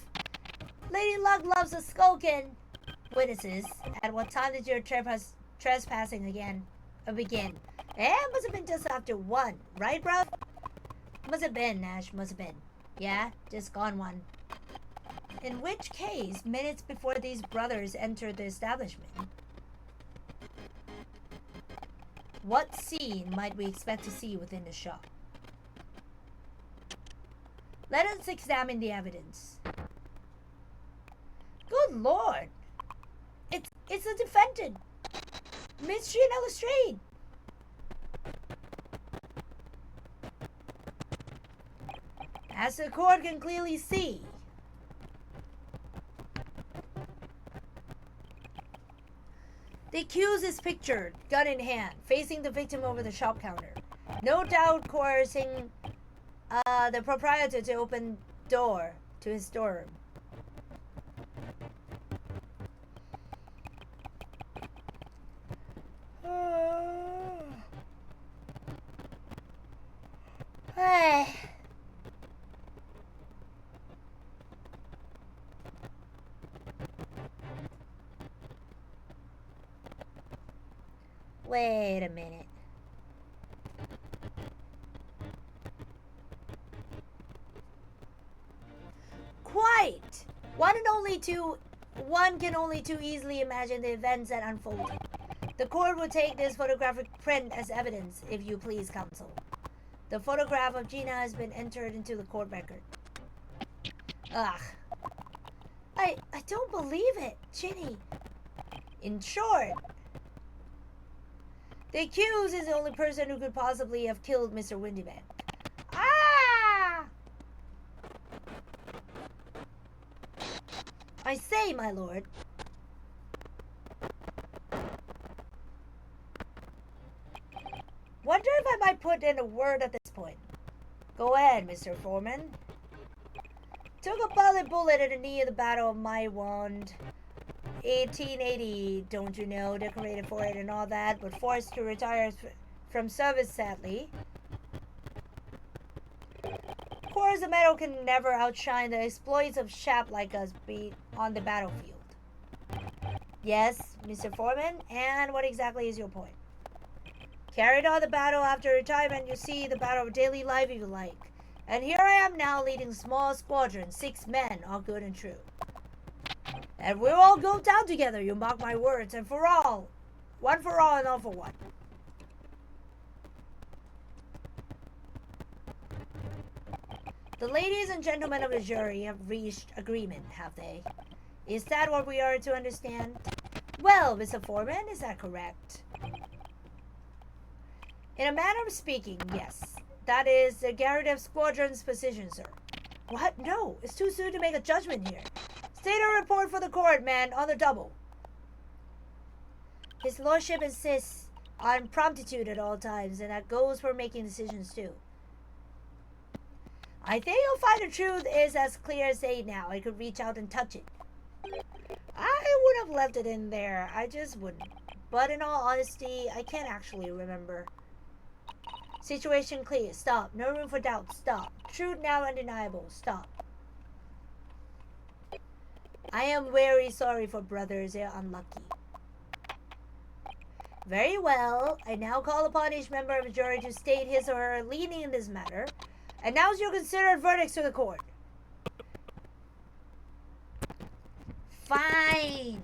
Lady Luck loves a skulking. Witnesses, at what time did your trespassing begin? Must have been just after 1, right, bro? Must have been, Nash, must have been. Yeah, just gone 1. In which case, minutes before these brothers entered the establishment, what scene might we expect to see within the shop? Let us examine the evidence. Good Lord! It's the defendant! Mystery and Illustrate! As the court can clearly see, the accused is pictured, gun in hand, facing the victim over the shop counter. No doubt coercing the proprietor to open door to his storeroom. Wait a minute. Quite! One can only too easily imagine the events that unfolded. The court will take this photographic print as evidence, if you please, counsel. The photograph of Gina has been entered into the court record. Ugh. I don't believe it, Ginny. In short, the accused is the only person who could possibly have killed Mr. Windyman. Ah! I say, my lord. Wonder if I might put in a word at this point. Go ahead, Mr. Foreman. Took a bullet at the knee of the Battle of Maiwand. 1880, don't you know, decorated for it and all that, but forced to retire from service, sadly. Of course, the medal can never outshine the exploits of chap like us be on the battlefield. Yes, Mr. Foreman, and what exactly is your point? Carried on the battle after retirement, you see, the battle of daily life, if you like. And here I am now leading a small squadron, 6 men, all good and true. And we'll all go down together, you mark my words, and for all. One for all and all for one. The ladies and gentlemen of the jury have reached agreement, have they? Is that what we are to understand? Well, Mr. Foreman, is that correct? In a manner of speaking, yes. That is the Garadev Squadron's position, sir. What? No, it's too soon to make a judgment here. State a report for the court, man, on the double. His lordship insists on promptitude at all times, and that goes for making decisions too. I think you'll find the truth is as clear as day now. I could reach out and touch it. I would have left it in there. I just wouldn't. But in all honesty, I can't actually remember. Situation clear. Stop. No room for doubt. Stop. Truth now undeniable. Stop. I am very sorry for brothers. They're unlucky. Very well. I now call upon each member of the jury to state his or her leaning in this matter. Announce your considered verdicts to the court. Fine.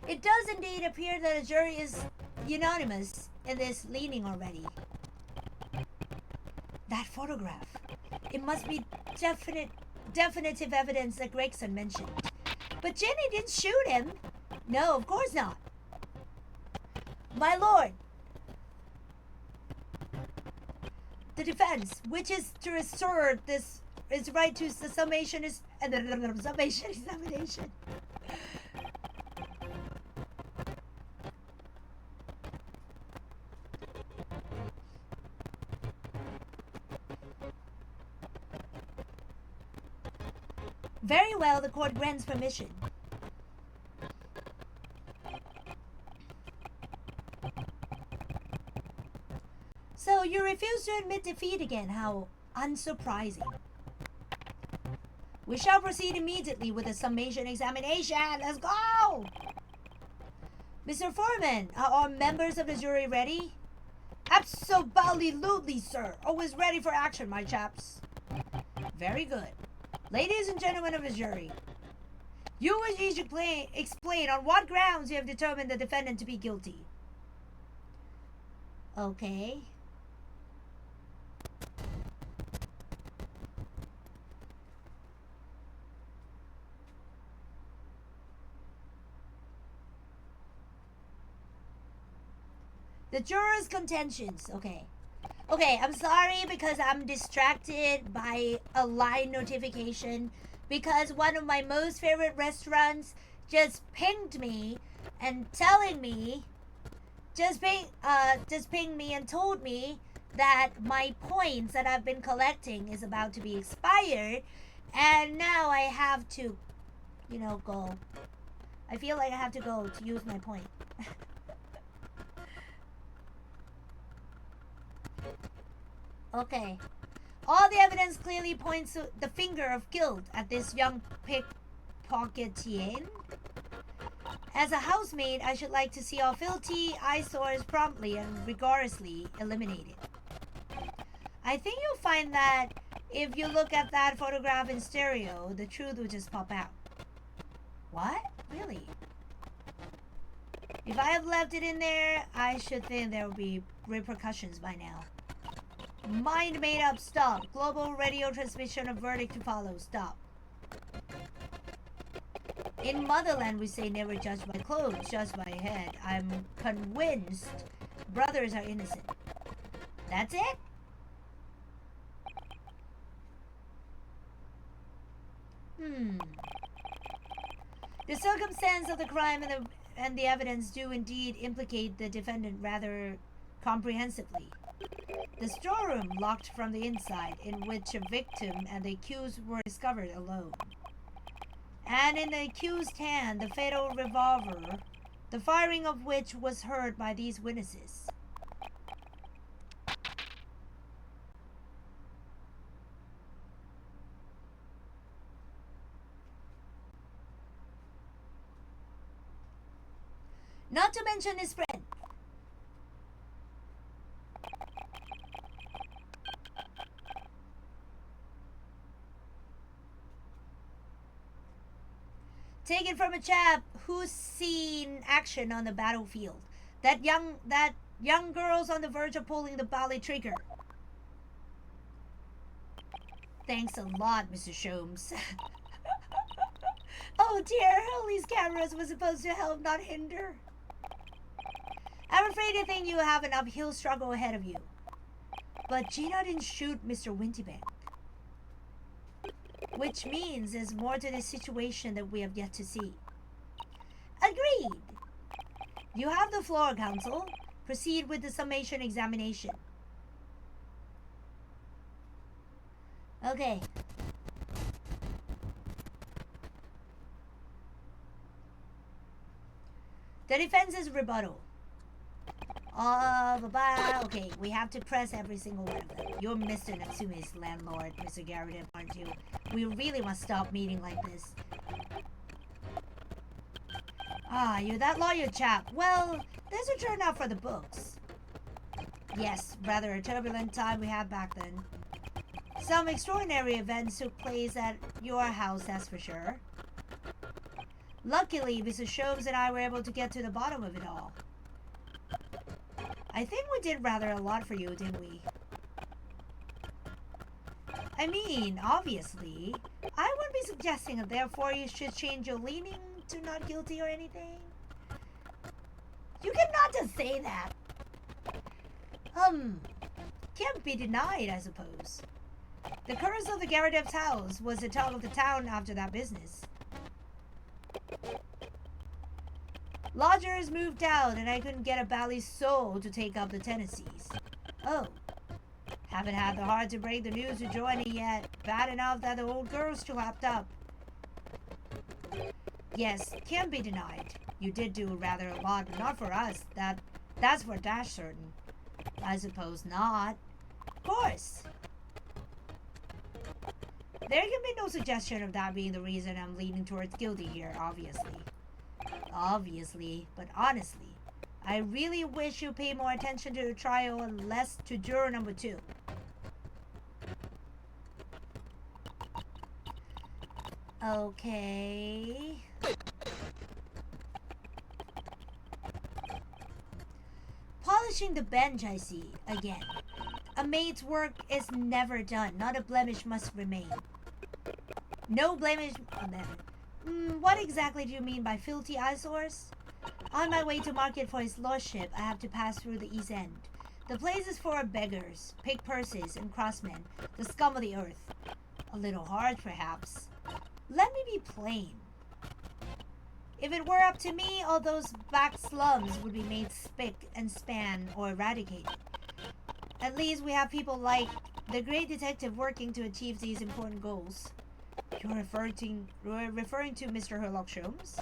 It does indeed appear that the jury is unanimous in this leaning already. That photograph. It must be definitive evidence that Gregson mentioned. But Jenny didn't shoot him. No, of course not. My lord, the defense, which is to assert this is right to the summation is summation examination. well, the court grants permission. So you refuse to admit defeat again. How unsurprising. We shall proceed immediately with the summation examination. Let's go! Mr. Foreman, are all members of the jury ready? Absolutely, sir. Always ready for action, my chaps. Very good. Ladies and gentlemen of the jury, you will each explain on what grounds you have determined the defendant to be guilty. Okay. The jurors' contentions. Okay. Okay, I'm sorry because I'm distracted by a line notification because one of my most favorite restaurants just pinged me and telling me, just pinged me and told me that my points that I've been collecting is about to be expired, and now I have to, go. I feel like I have to go to use my point. Okay. All the evidence clearly points to the finger of guilt at this young pickpocketer. As a housemaid, I should like to see all filthy eyesores promptly and rigorously eliminated. I think you'll find that if you look at that photograph in stereo, the truth will just pop out. What? Really? If I have left it in there, I should think there will be repercussions by now. Mind made up, stop. Global radio transmission of verdict to follow, stop. In motherland we say never judge by clothes, judge by head. I'm convinced brothers are innocent. That's it? The circumstance of the crime and the evidence do indeed implicate the defendant rather comprehensively. The storeroom locked from the inside, in which a victim and the accused were discovered alone. And in the accused's hand, the fatal revolver, the firing of which was heard by these witnesses. Not to mention his friend. Taken from a chap who's seen action on the battlefield. That young girl's on the verge of pulling the bally trigger. Thanks a lot, Mr. Sholmes. Oh dear, all these cameras were supposed to help, not hinder. I'm afraid I think you have an uphill struggle ahead of you. But Gina didn't shoot Mr. Winterbank. Which means there's more to this situation that we have yet to see. Agreed. You have the floor, counsel. Proceed with the summation examination. Okay. The defense's rebuttal. Okay, we have to press every single one of them. You're Mr. Natsume's landlord, Mr. Garrett, aren't you? We really must stop meeting like this. Ah, you're that lawyer chap. Well, there's a turnout for the books. Yes, rather a turbulent time we had back then. Some extraordinary events took place at your house, that's for sure. Luckily, Mr. Sholmes and I were able to get to the bottom of it all. I think we did rather a lot for you, didn't we? I mean, obviously, I wouldn't be suggesting that therefore you should change your leaning to not guilty or anything. You cannot just say that. Can't be denied, I suppose. The curse of the Garadev's house was the talk of the town after that business. Lodgers moved out and I couldn't get a bally soul to take up the tenancies. Oh. Haven't had the heart to break the news to Joanny yet. Bad enough that the old girl's clapped up. Yes, can't be denied. You did do rather a lot, but not for us. That's for dash certain. I suppose not. Of course. There can be no suggestion of that being the reason I'm leaning towards guilty here, obviously. Obviously, but honestly, I really wish you pay more attention to the trial and less to juror number 2. Okay. Polishing the bench, I see. Again. A maid's work is never done. Not a blemish must remain. No blemish... what exactly do you mean by filthy eyesores? On my way to market for his lordship, I have to pass through the East End. The place is for beggars, pick purses, and crossmen, the scum of the earth. A little hard, perhaps. Let me be plain. If it were up to me, all those back slums would be made spick and span or eradicated. At least we have people like the great detective working to achieve these important goals. You're referring to Mr. Sherlock Holmes?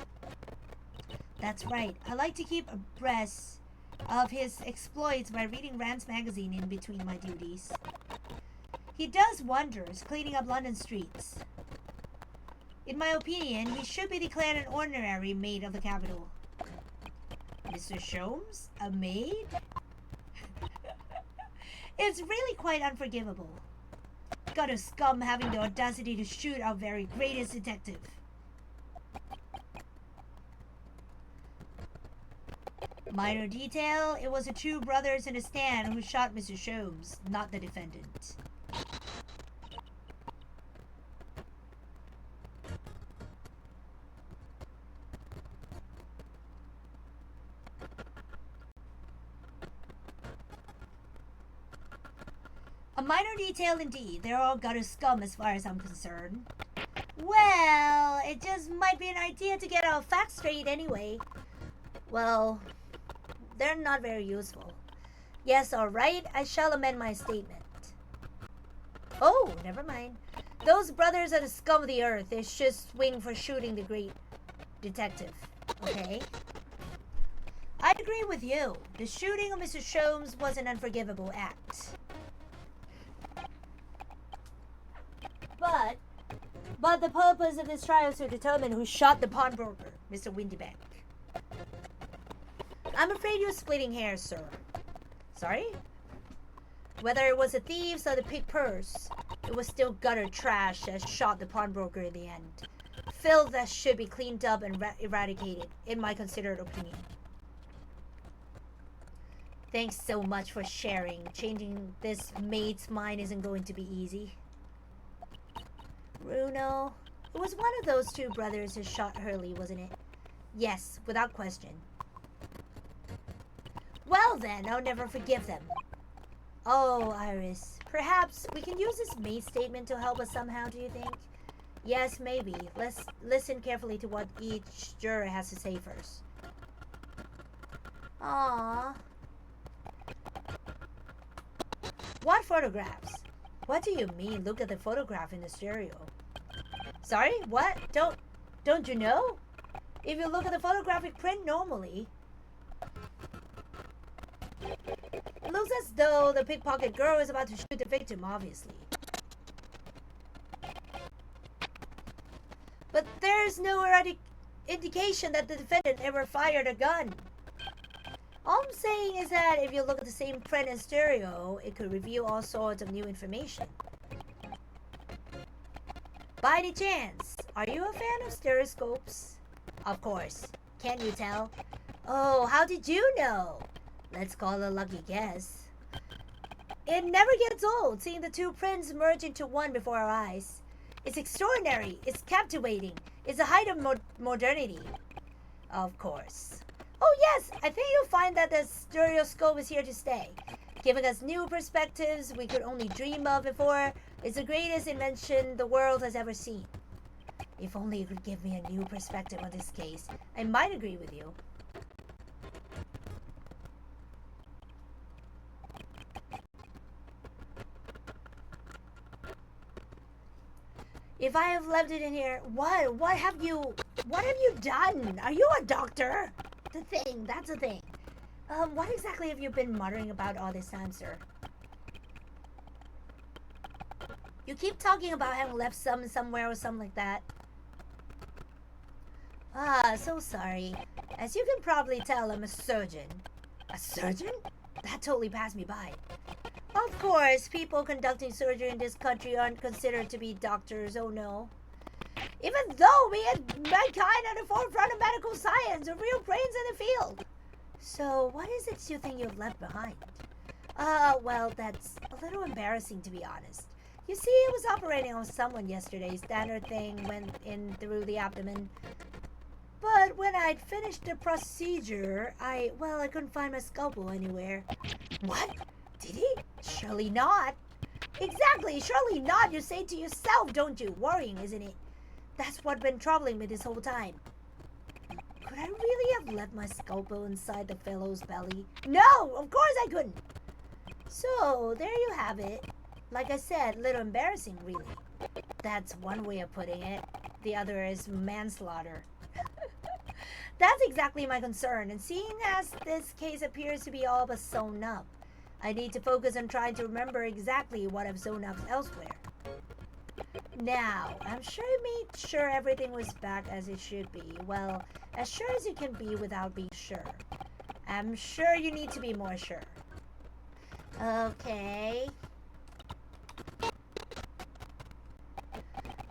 That's right. I like to keep abreast of his exploits by reading Rand's magazine in between my duties. He does wonders cleaning up London streets. In my opinion, he should be declared an honorary maid of the capital. Mr. Sholmes? A maid? It's really quite unforgivable. Got a scum having the audacity to shoot our very greatest detective. Minor detail, it was the two brothers in a stand who shot Mr. Sholmes, not the defendant. A minor detail indeed. They're all gutter scum as far as I'm concerned. Well, it just might be an idea to get our facts straight anyway. Well, they're not very useful. Yes, alright, I shall amend my statement. Oh, never mind. Those brothers are the scum of the earth. They should swing for shooting the great detective. Okay? I agree with you. The shooting of Mr. Sholmes was an unforgivable act. But the purpose of this trial is to determine who shot the pawnbroker, Mr. Windybank. I'm afraid you're splitting hairs, sir. Sorry? Whether it was the thieves or the pick purse, it was still gutter trash that shot the pawnbroker in the end. Filth that should be cleaned up and eradicated, in my considered opinion. Thanks so much for sharing. Changing this maid's mind isn't going to be easy. Bruno, it was one of those two brothers who shot Hurley, wasn't it? Yes, without question. Well then, I'll never forgive them. Oh, Iris, perhaps we can use this maid statement to help us somehow, do you think? Yes, maybe. Let's listen carefully to what each juror has to say first. Aww. What photographs? What do you mean? Look at the photograph in the stereo. Sorry? What? Don't you know? If you look at the photographic print normally, it looks as though the pickpocket girl is about to shoot the victim, obviously. But there's no indication that the defendant ever fired a gun. All I'm saying is that if you look at the same print and stereo, it could reveal all sorts of new information. By any chance, are you a fan of stereoscopes? Of course. Can't you tell? Oh, how did you know? Let's call a lucky guess. It never gets old seeing the two prints merge into one before our eyes. It's extraordinary. It's captivating. It's the height of modernity. Of course. Oh yes, I think you'll find that the stereoscope is here to stay, giving us new perspectives we could only dream of before. It's the greatest invention the world has ever seen. If only you could give me a new perspective on this case, I might agree with you. If I have left it in here, what have you... What have you done? Are you a doctor? That's the thing. What exactly have you been muttering about all this time, sir? You keep talking about having left somewhere or something like that. So sorry. As you can probably tell, I'm a surgeon. A surgeon? That totally passed me by. Of course, people conducting surgery in this country aren't considered to be doctors, oh no. Even though we had mankind at the forefront of medical science, the real brains in the field. So, what is it you think you've left behind? Well, that's a little embarrassing to be honest. You see, I was operating on someone yesterday. Standard thing went in through the abdomen. But when I'd finished the procedure, I couldn't find my scalpel anywhere. What? Did he? Surely not. Exactly, surely not. You say to yourself, don't you? Worrying, isn't it? That's what's been troubling me this whole time. Could I really have left my scalpel inside the fellow's belly? No, of course I couldn't. So, there you have it. Like I said, a little embarrassing, really. That's one way of putting it. The other is manslaughter. That's exactly my concern, and seeing as this case appears to be all but sewn up, I need to focus on trying to remember exactly what I've sewn up elsewhere. Now, I'm sure you made sure everything was back as it should be. Well, as sure as you can be without being sure. I'm sure you need to be more sure. Okay.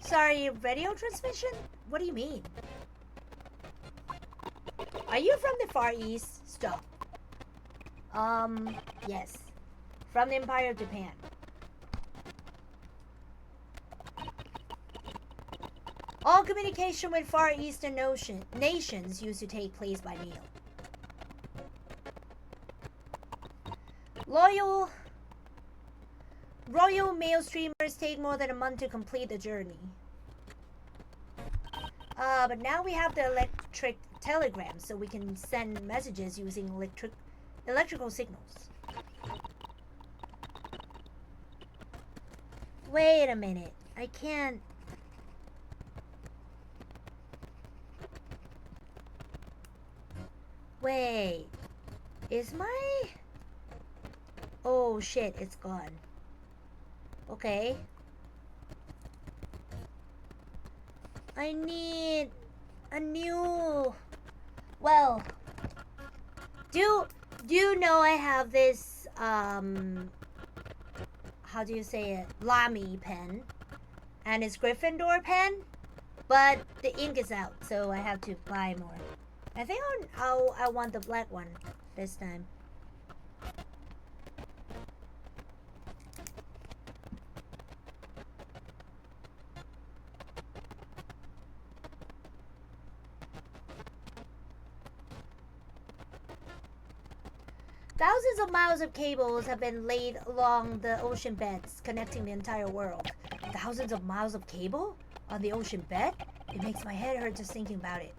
Sorry, radio transmission? What do you mean? Are you from the Far East? Stop. Yes. From the Empire of Japan. All communication with Far Eastern nations used to take place by mail. Royal mail streamers take more than a month to complete the journey. But now we have the electric telegram, so we can send messages using electrical signals. Wait a minute. I can't... Wait. Is my... Oh shit, it's gone. Okay. I need a new... Well, do you know I have this, how do you say it? Lamy pen. And it's Gryffindor pen. But the ink is out, so I have to buy more. I think I want the black one this time. Thousands of miles of cables have been laid along the ocean beds, connecting the entire world. Thousands of miles of cable? On the ocean bed? It makes my head hurt just thinking about it.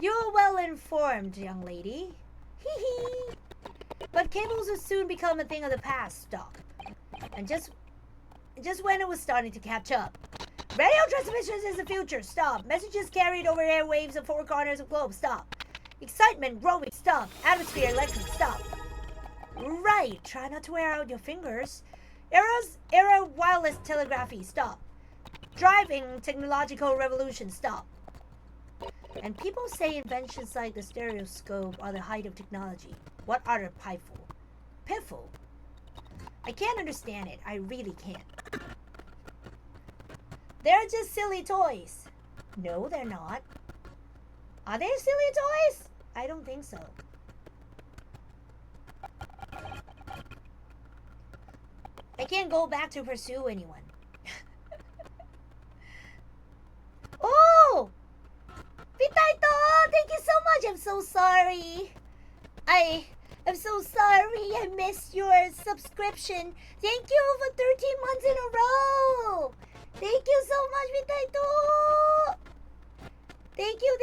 You're well informed, young lady. Hee hee. But cables will soon become a thing of the past. Stop. And just when it was starting to catch up. Radio transmissions is the future. Stop. Messages carried over airwaves of 4 corners of globe. Stop. Excitement growing. Stop. Atmosphere electric. Stop. Right. Try not to wear out your fingers. Era wireless telegraphy. Stop. Driving technological revolution. Stop. And people say inventions like the stereoscope are the height of technology. What are the piffle? I can't understand it. I really can't. They're just silly toys. No, they're not. Are they silly toys? I don't think so. I can't go back to pursue anyone. Oh! Vitaito! Thank you so much! I'm so sorry. I'm so sorry I missed your subscription. Thank you for 13 months in a row. Thank you so much, Vitaito. Thank you.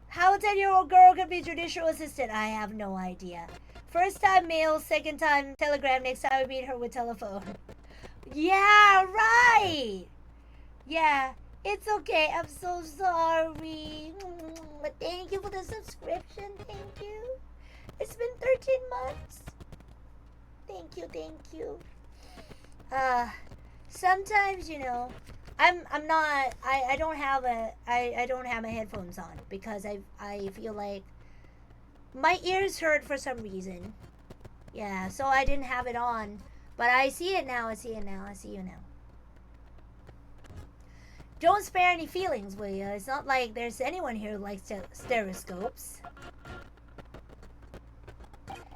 How a 10-year-old girl can be judicial assistant? I have no idea. First time mail, second time telegram, next time I meet her with telephone. Yeah, right. Yeah, it's okay. I'm so sorry. Thank you for the subscription. Thank you. It's been 13 months. Thank you, thank you. Sometimes, you know, I'm not I don't have my headphones on because I feel like my ears hurt for some reason. Yeah, so I didn't have it on. But I see it now, I see you now. Don't spare any feelings, will you? It's not like there's anyone here who likes stereoscopes.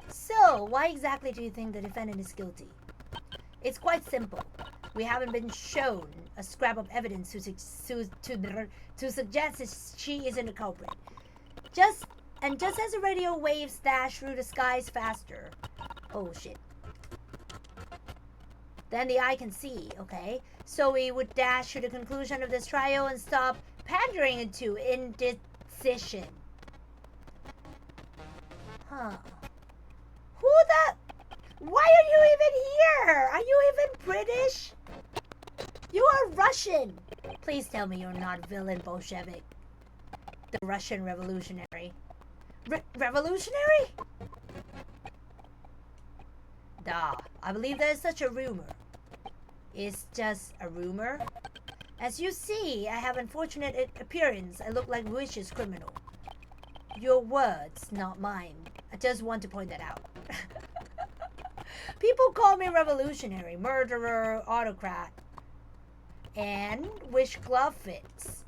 So, why exactly do you think the defendant is guilty? It's quite simple. We haven't been shown a scrap of evidence to suggest that she isn't a culprit. Just as the radio waves dash through the skies faster. Oh shit. Then the eye can see, okay? So we would dash to the conclusion of this trial and stop pandering into indecision. Huh. Who the... Why are you even here? Are you even British? You are Russian. Please tell me you're not villain Bolshevik. The Russian revolutionary. Revolutionary? Duh. I believe there is such a rumor. It's just a rumor. As you see, I have unfortunate appearance. I look like vicious criminal. Your words, not mine. I just want to point that out. People call me revolutionary, murderer, autocrat, and which glove fits.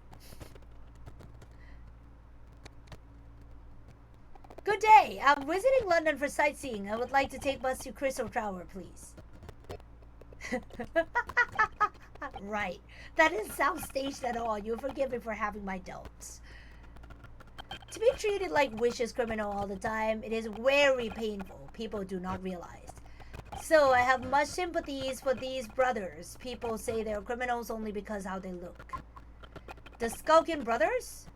Good day. I'm visiting London for sightseeing. I would like to take bus to Crystal Tower, please. Right. That didn't sound staged at all. You'll forgive me for having my doubts. To be treated like vicious criminal all the time, it is very painful. People do not realize. So I have much sympathies for these brothers. People say they're criminals only because how they look. The Skulkin brothers?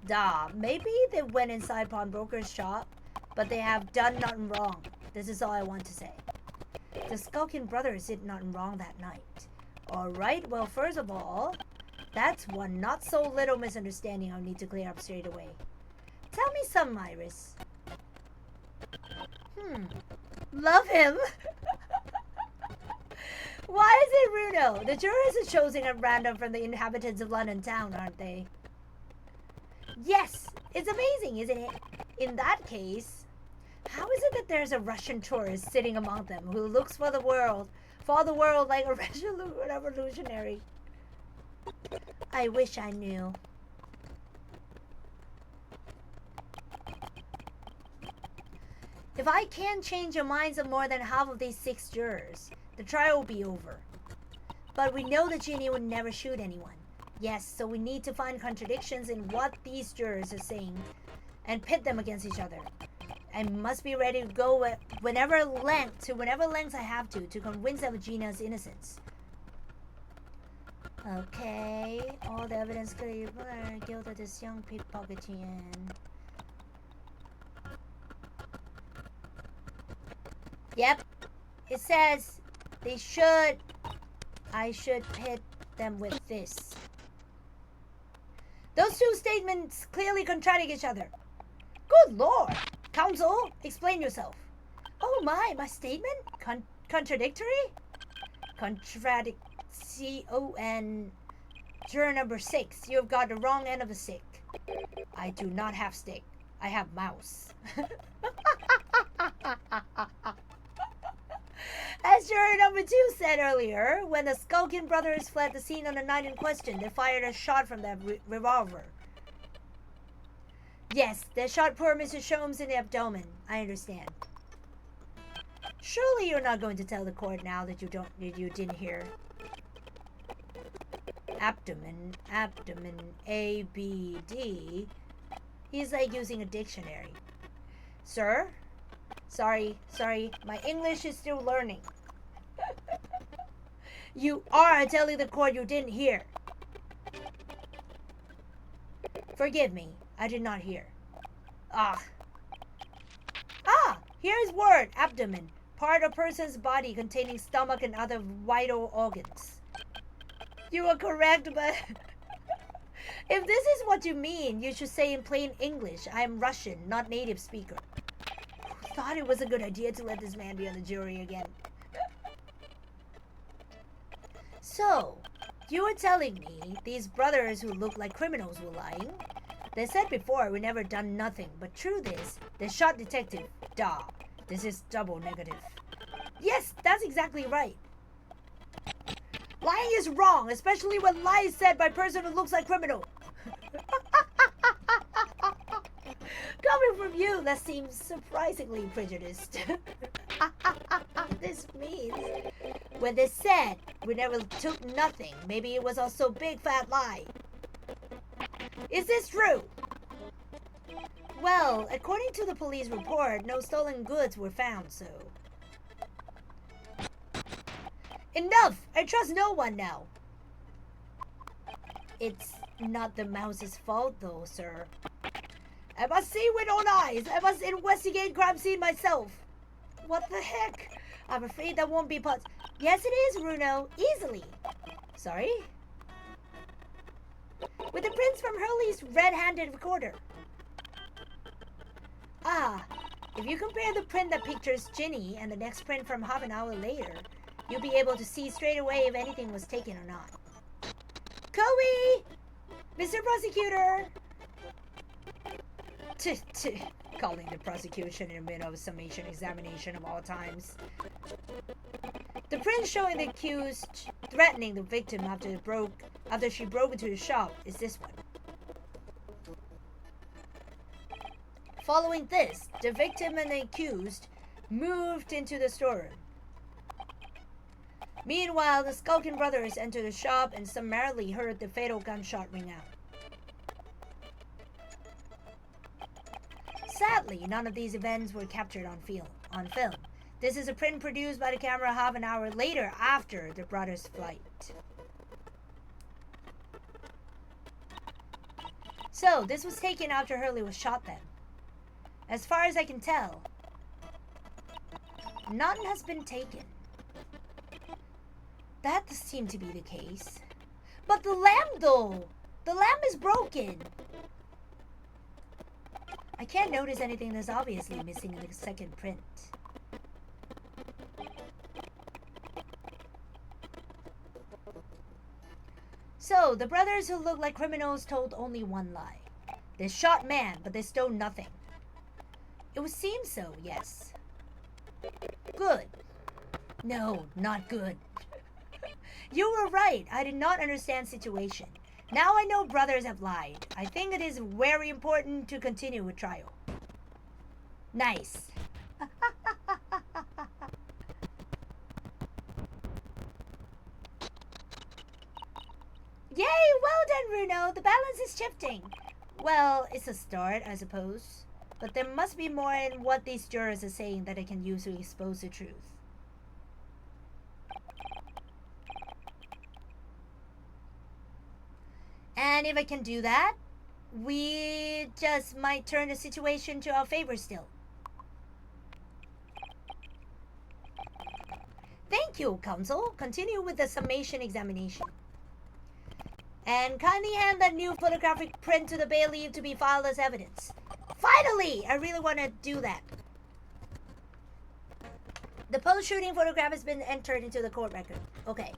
Duh, maybe they went inside pawnbroker's shop, but they have done nothing wrong. This is all I want to say. The Skulkin brothers did nothing wrong that night. Alright, well, first of all, that's one not so little misunderstanding I'll need to clear up straight away. Tell me some, Iris. Love him. Why is it Runo? The jurors are chosen at random from the inhabitants of London town, aren't they? Yes, it's amazing, isn't it? In that case, how is it that there's a Russian tourist sitting among them who looks for the world like a revolutionary? I wish I knew. If I can't change the minds of more than half of these 6 jurors, the trial will be over. But we know that Ginny would never shoot anyone. Yes, so we need to find contradictions in what these jurors are saying and pit them against each other. I must be ready to go whenever length I have to convince them of Gina's innocence. Okay, all the evidence clearly guilt of this young pickpocketing. Yep, it says I should pit them with this. Those two statements clearly contradict each other. Good lord! Counsel, explain yourself. Oh my statement? Contradictory? C-O-N. Juror number 6, you have got the wrong end of the stick. I do not have stick. I have mouse. As juror number 2 said earlier, when the Skulkin brothers fled the scene on the night in question, they fired a shot from their revolver. Yes, they shot poor Mr. Sholmes in the abdomen. I understand. Surely you're not going to tell the court now that you didn't hear. Abdomen, A-B-D. He's like using a dictionary. Sir? Sorry, my English is still learning. You are telling the court you didn't hear. Forgive me, I did not hear. Here's word, abdomen. Part of person's body containing stomach and other vital organs. You are correct, but if this is what you mean, you should say in plain English, I am Russian, not native speaker. Who thought it was a good idea to let this man be on the jury again? So, you were telling me these brothers who look like criminals were lying? They said before we never done nothing, but truth is, they shot detective. Duh. This is double negative. Yes, that's exactly right. Lying is wrong, especially when lie is said by a person who looks like criminal. Coming from you, that seems surprisingly prejudiced. This means when they said we never took nothing, maybe it was also a big fat lie. Is this true? Well, according to the police report, no stolen goods were found, so... Enough! I trust no one now. It's not the mouse's fault though, sir. I must see with own eyes. I must investigate crime scene myself. What the heck? I'm afraid that won't be possible. Yes, it is, Bruno. Easily. Sorry? With the prints from Hurley's red-handed recorder. Ah, if you compare the print that pictures Ginny and the next print from half an hour later, you'll be able to see straight away if anything was taken or not. Chloe! Mr. Prosecutor! Calling the prosecution in the middle of a summation examination of all times. The print showing the accused threatening the victim after she broke into the shop is this one. Following this, the victim and the accused moved into the storeroom. Meanwhile, the skulking brothers entered the shop and summarily heard the fatal gunshot ring out. Sadly, none of these events were captured on film. This is a print produced by the camera half an hour later after the brothers' flight. So, this was taken after Hurley was shot then. As far as I can tell, none has been taken. That does seem to be the case. But the lamp though! The lamp is broken! I can't notice anything that's obviously missing in the second print. So, the brothers who look like criminals told only one lie. They shot man, but they stole nothing. It would seem so, yes. Good. No, not good. You were right. I did not understand situation. Now I know brothers have lied. I think it is very important to continue with trial. Nice. Yay! Well done, Bruno. The balance is shifting. Well, it's a start, I suppose. But there must be more in what these jurors are saying that I can use to expose the truth. And if I can do that, we just might turn the situation to our favor still. Thank you, counsel. Continue with the summation examination. And kindly hand that new photographic print to the bailiff to be filed as evidence. Finally! I really want to do that. The post-shooting photograph has been entered into the court record. Okay.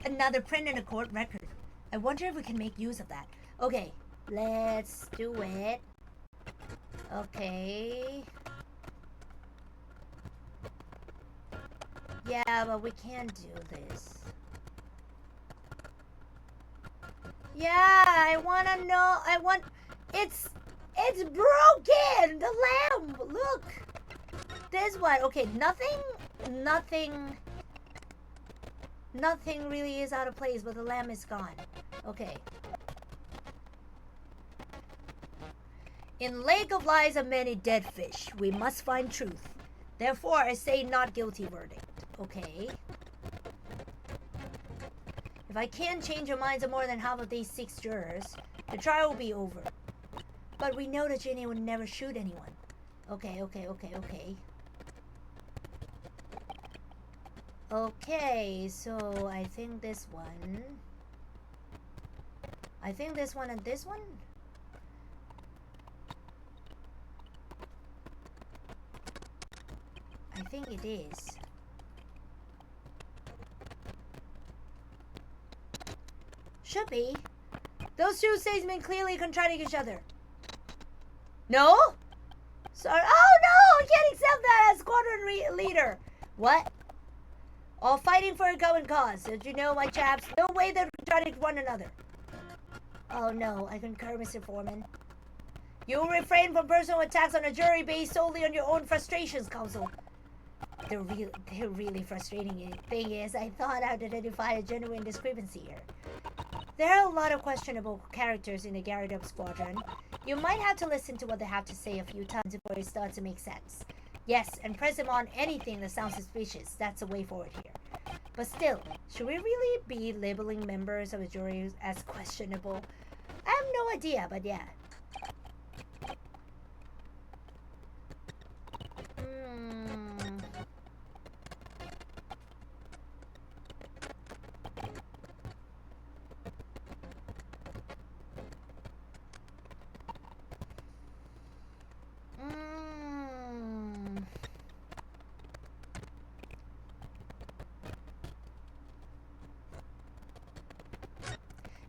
Another print in the court record. I wonder if we can make use of that. Okay. Let's do it. Okay. Yeah, but we can't do this. Yeah, I wanna know. It's broken! The lamp! Look! This one. Okay, nothing really is out of place, but the lamp is gone. Okay. In lake of lies of many dead fish, we must find truth. Therefore, I say not guilty verdict. Okay. If I can't change the minds of more than half of these 6 jurors, the trial will be over. But we know that Ginny would never shoot anyone. Okay. Okay, so I think this one. I think this one and this one. I think it is. Should be. Those two statements clearly contradict each other. No? Sorry. Oh no! I can't accept that as squadron leader. What? All fighting for a common cause. Did you know, my chaps? No way they contradict one another. Oh no, I concur, Mr. Foreman. You will refrain from personal attacks on a jury based solely on your own frustrations, Counsel. The really frustrating thing is, I thought I'd identify a genuine discrepancy here. There are a lot of questionable characters in the Gyarados Squadron. You might have to listen to what they have to say a few times before it starts to make sense. Yes, and press them on anything that sounds suspicious. That's the way forward here. But still, should we really be labeling members of a jury as questionable? I have no idea, but yeah.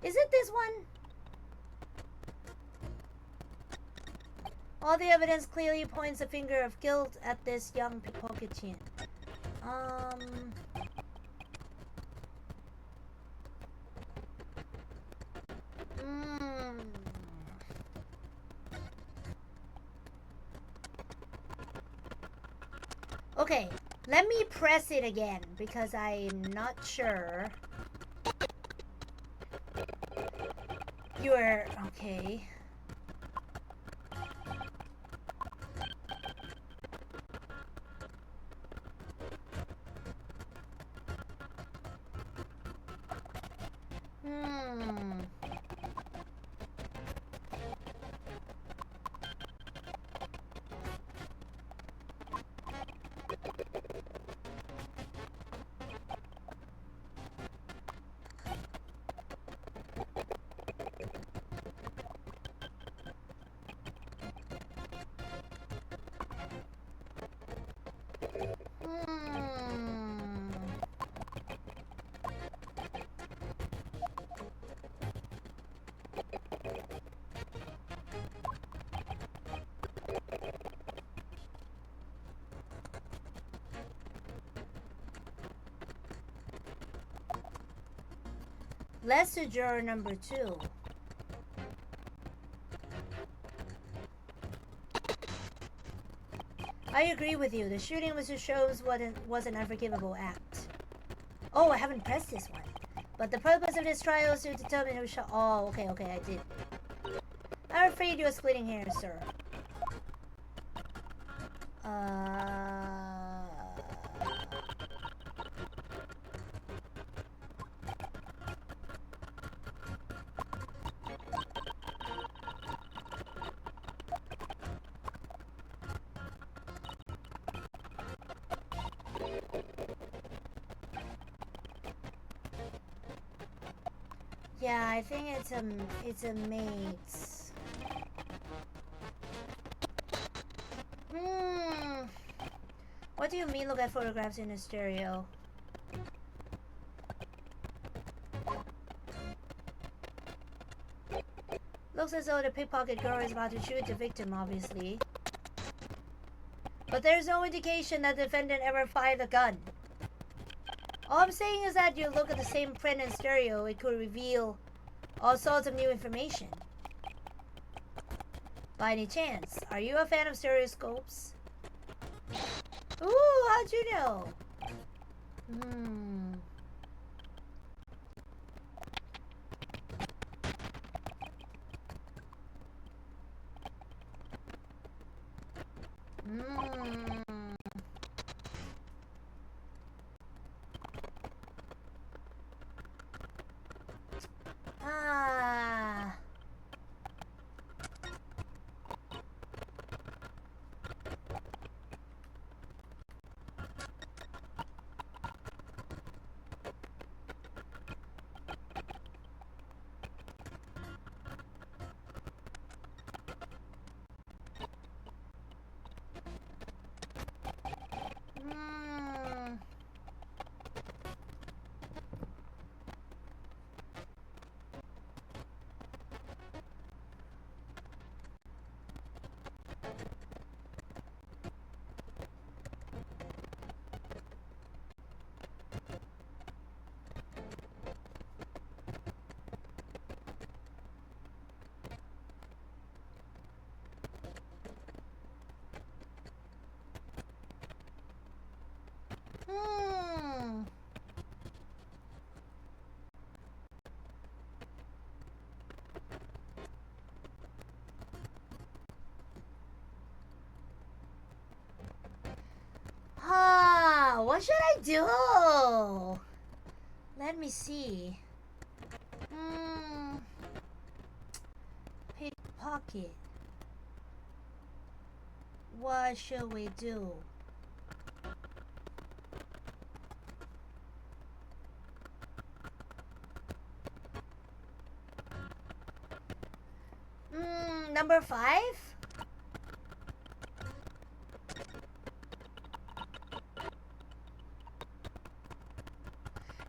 Is it this one? All the evidence clearly points a finger of guilt at this young pickpocketeer. Okay, let me press it again because I'm not sure. You're okay. Let's do juror number 2. I agree with you. The shooting Mr. Shows was an unforgivable act. Oh, I haven't pressed this one. But the purpose of this trial is to determine who shall... Oh, okay, I did. I'm afraid you're splitting hairs, sir. Yeah, I think it's a mate. What do you mean look at photographs in a stereo? Looks as though the pickpocket girl is about to shoot the victim, obviously. But there's no indication that the defendant ever fired a gun. All I'm saying is that you look at the same print and stereo, it could reveal all sorts of new information. By any chance, are you a fan of stereoscopes? Ooh, how'd you know? What should I do? Let me see. Pickpocket. What should we do? Number 5?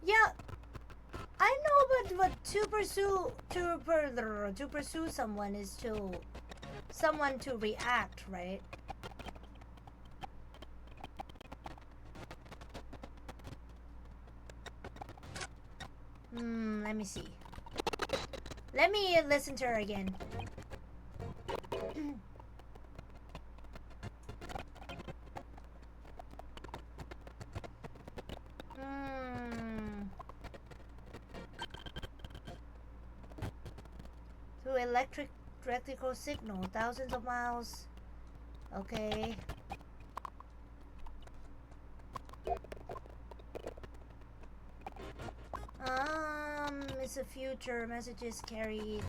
Yeah, I know, but to pursue someone is someone to react, right? Let me see. Let me listen to her again. Through electrical signal, thousands of miles. Okay. It's a future. Messages carried.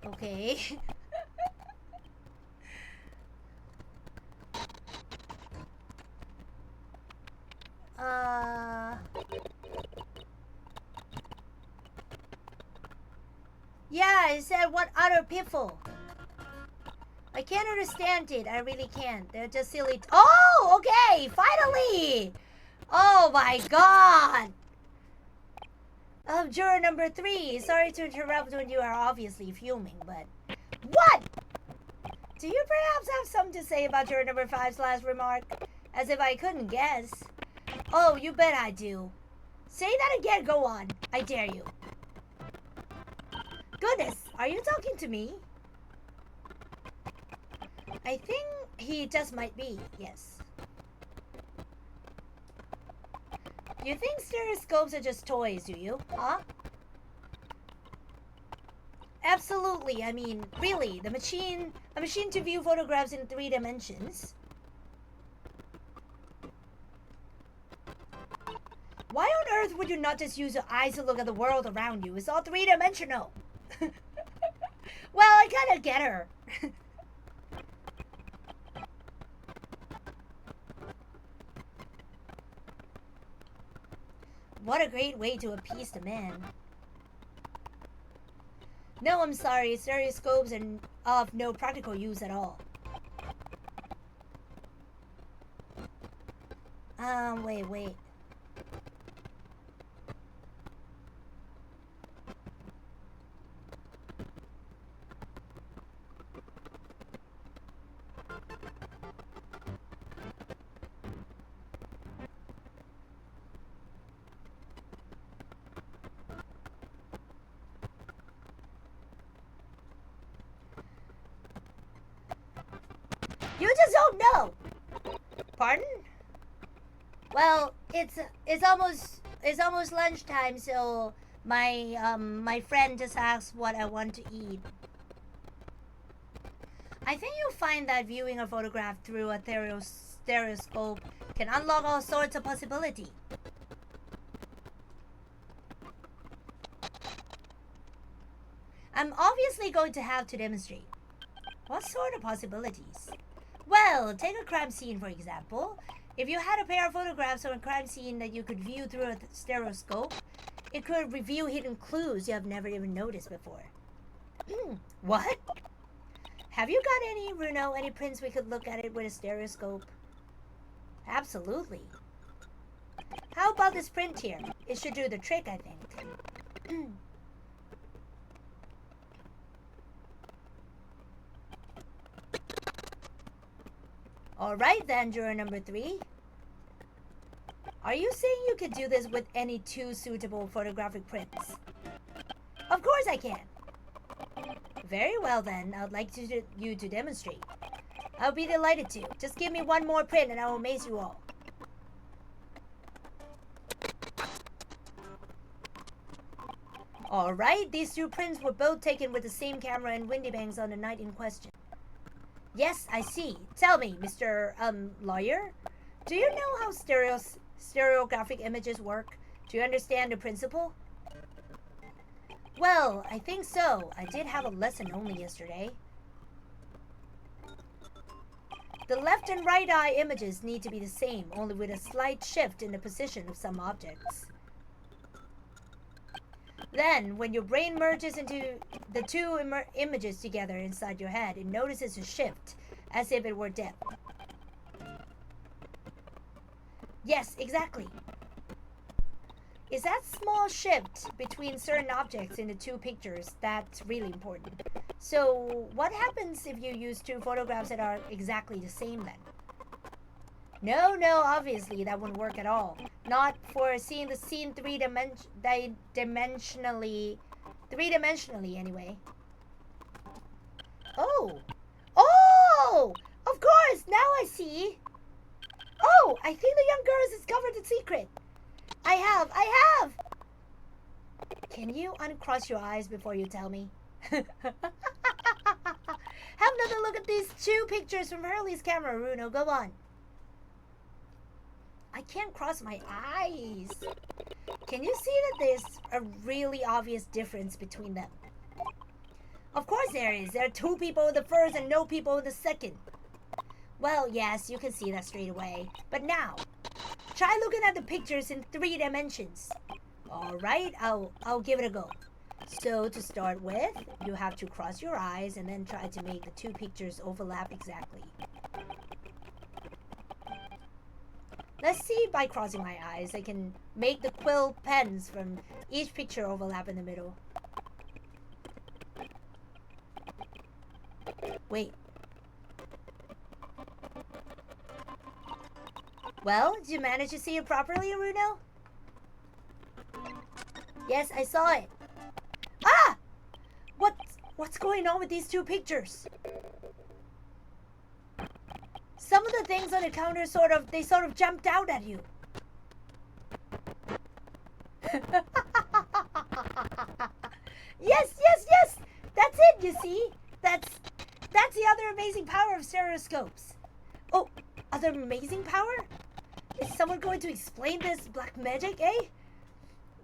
Okay. Yeah, it said what utter piffle. I can't understand it. I really can't. They're just silly. Oh, okay. Finally. Oh my god. Juror number 3. Sorry to interrupt when you are obviously fuming, but what? Do you perhaps have something to say about juror number 5's last remark? As if I couldn't guess. Oh, you bet I do. Say that again. Go on. I dare you. Goodness, are you talking to me? I think he just might be, yes. You think stereoscopes are just toys, do you? Huh? Absolutely, I mean, really, a machine to view photographs in 3 dimensions. Why on earth would you not just use your eyes to look at the world around you? It's all 3-dimensional. Well, I kinda get her. What a great way to appease the man. No, I'm sorry. Stereoscopes are of no practical use at all. Wait. You just don't know. Pardon? Well, it's almost lunchtime, so my friend just asked what I want to eat. I think you'll find that viewing a photograph through a stereoscope can unlock all sorts of possibility. I'm obviously going to have to demonstrate. What sort of possibilities? Well, take a crime scene for example. If you had a pair of photographs of a crime scene that you could view through a stereoscope, it could reveal hidden clues you have never even noticed before. What? Have you got any, Bruno, any prints we could look at it with a stereoscope? Absolutely. How about this print here? It should do the trick, I think. Alright then, juror number 3. Are you saying you could do this with any 2 suitable photographic prints? Of course I can. Very well then, I'd like you to demonstrate. I'll be delighted to. Just give me 1 more print and I will amaze you all. Alright, these 2 prints were both taken with the same camera in Windy Banks on the night in question. Yes, I see. Tell me, Mr. Lawyer, do you know how stereographic images work? Do you understand the principle? Well, I think so. I did have a lesson only yesterday. The left and right eye images need to be the same, only with a slight shift in the position of some objects. Then, when your brain merges into the 2 images together inside your head, it notices a shift, as if it were depth. Yes, exactly. It's that small shift between certain objects in the 2 pictures that's really important. So, what happens if you use 2 photographs that are exactly the same then? No, obviously that wouldn't work at all. Not for seeing the scene three-dimensionally anyway. Oh! Of course! Now I see! Oh! I think the young girl has discovered the secret! I have! Can you uncross your eyes before you tell me? Have another look at these 2 pictures from Hurley's camera, Runo. Go on. I can't cross my eyes. Can you see that there's a really obvious difference between them? Of course there is. There are 2 people with the first and no people with the second. Well, yes, you can see that straight away. But now, try looking at the pictures in 3 dimensions. Alright, I'll give it a go. So, to start with, you have to cross your eyes and then try to make the 2 pictures overlap exactly. Let's see by crossing my eyes, I can make the quill pens from each picture overlap in the middle. Wait. Well, did you manage to see it properly, Runo? Yes, I saw it. Ah! What's going on with these 2 pictures? Some of the things on the counter sort of jumped out at you. Yes! That's it, you see? That's the other amazing power of stereoscopes. Oh, other amazing power? Is someone going to explain this black magic, eh?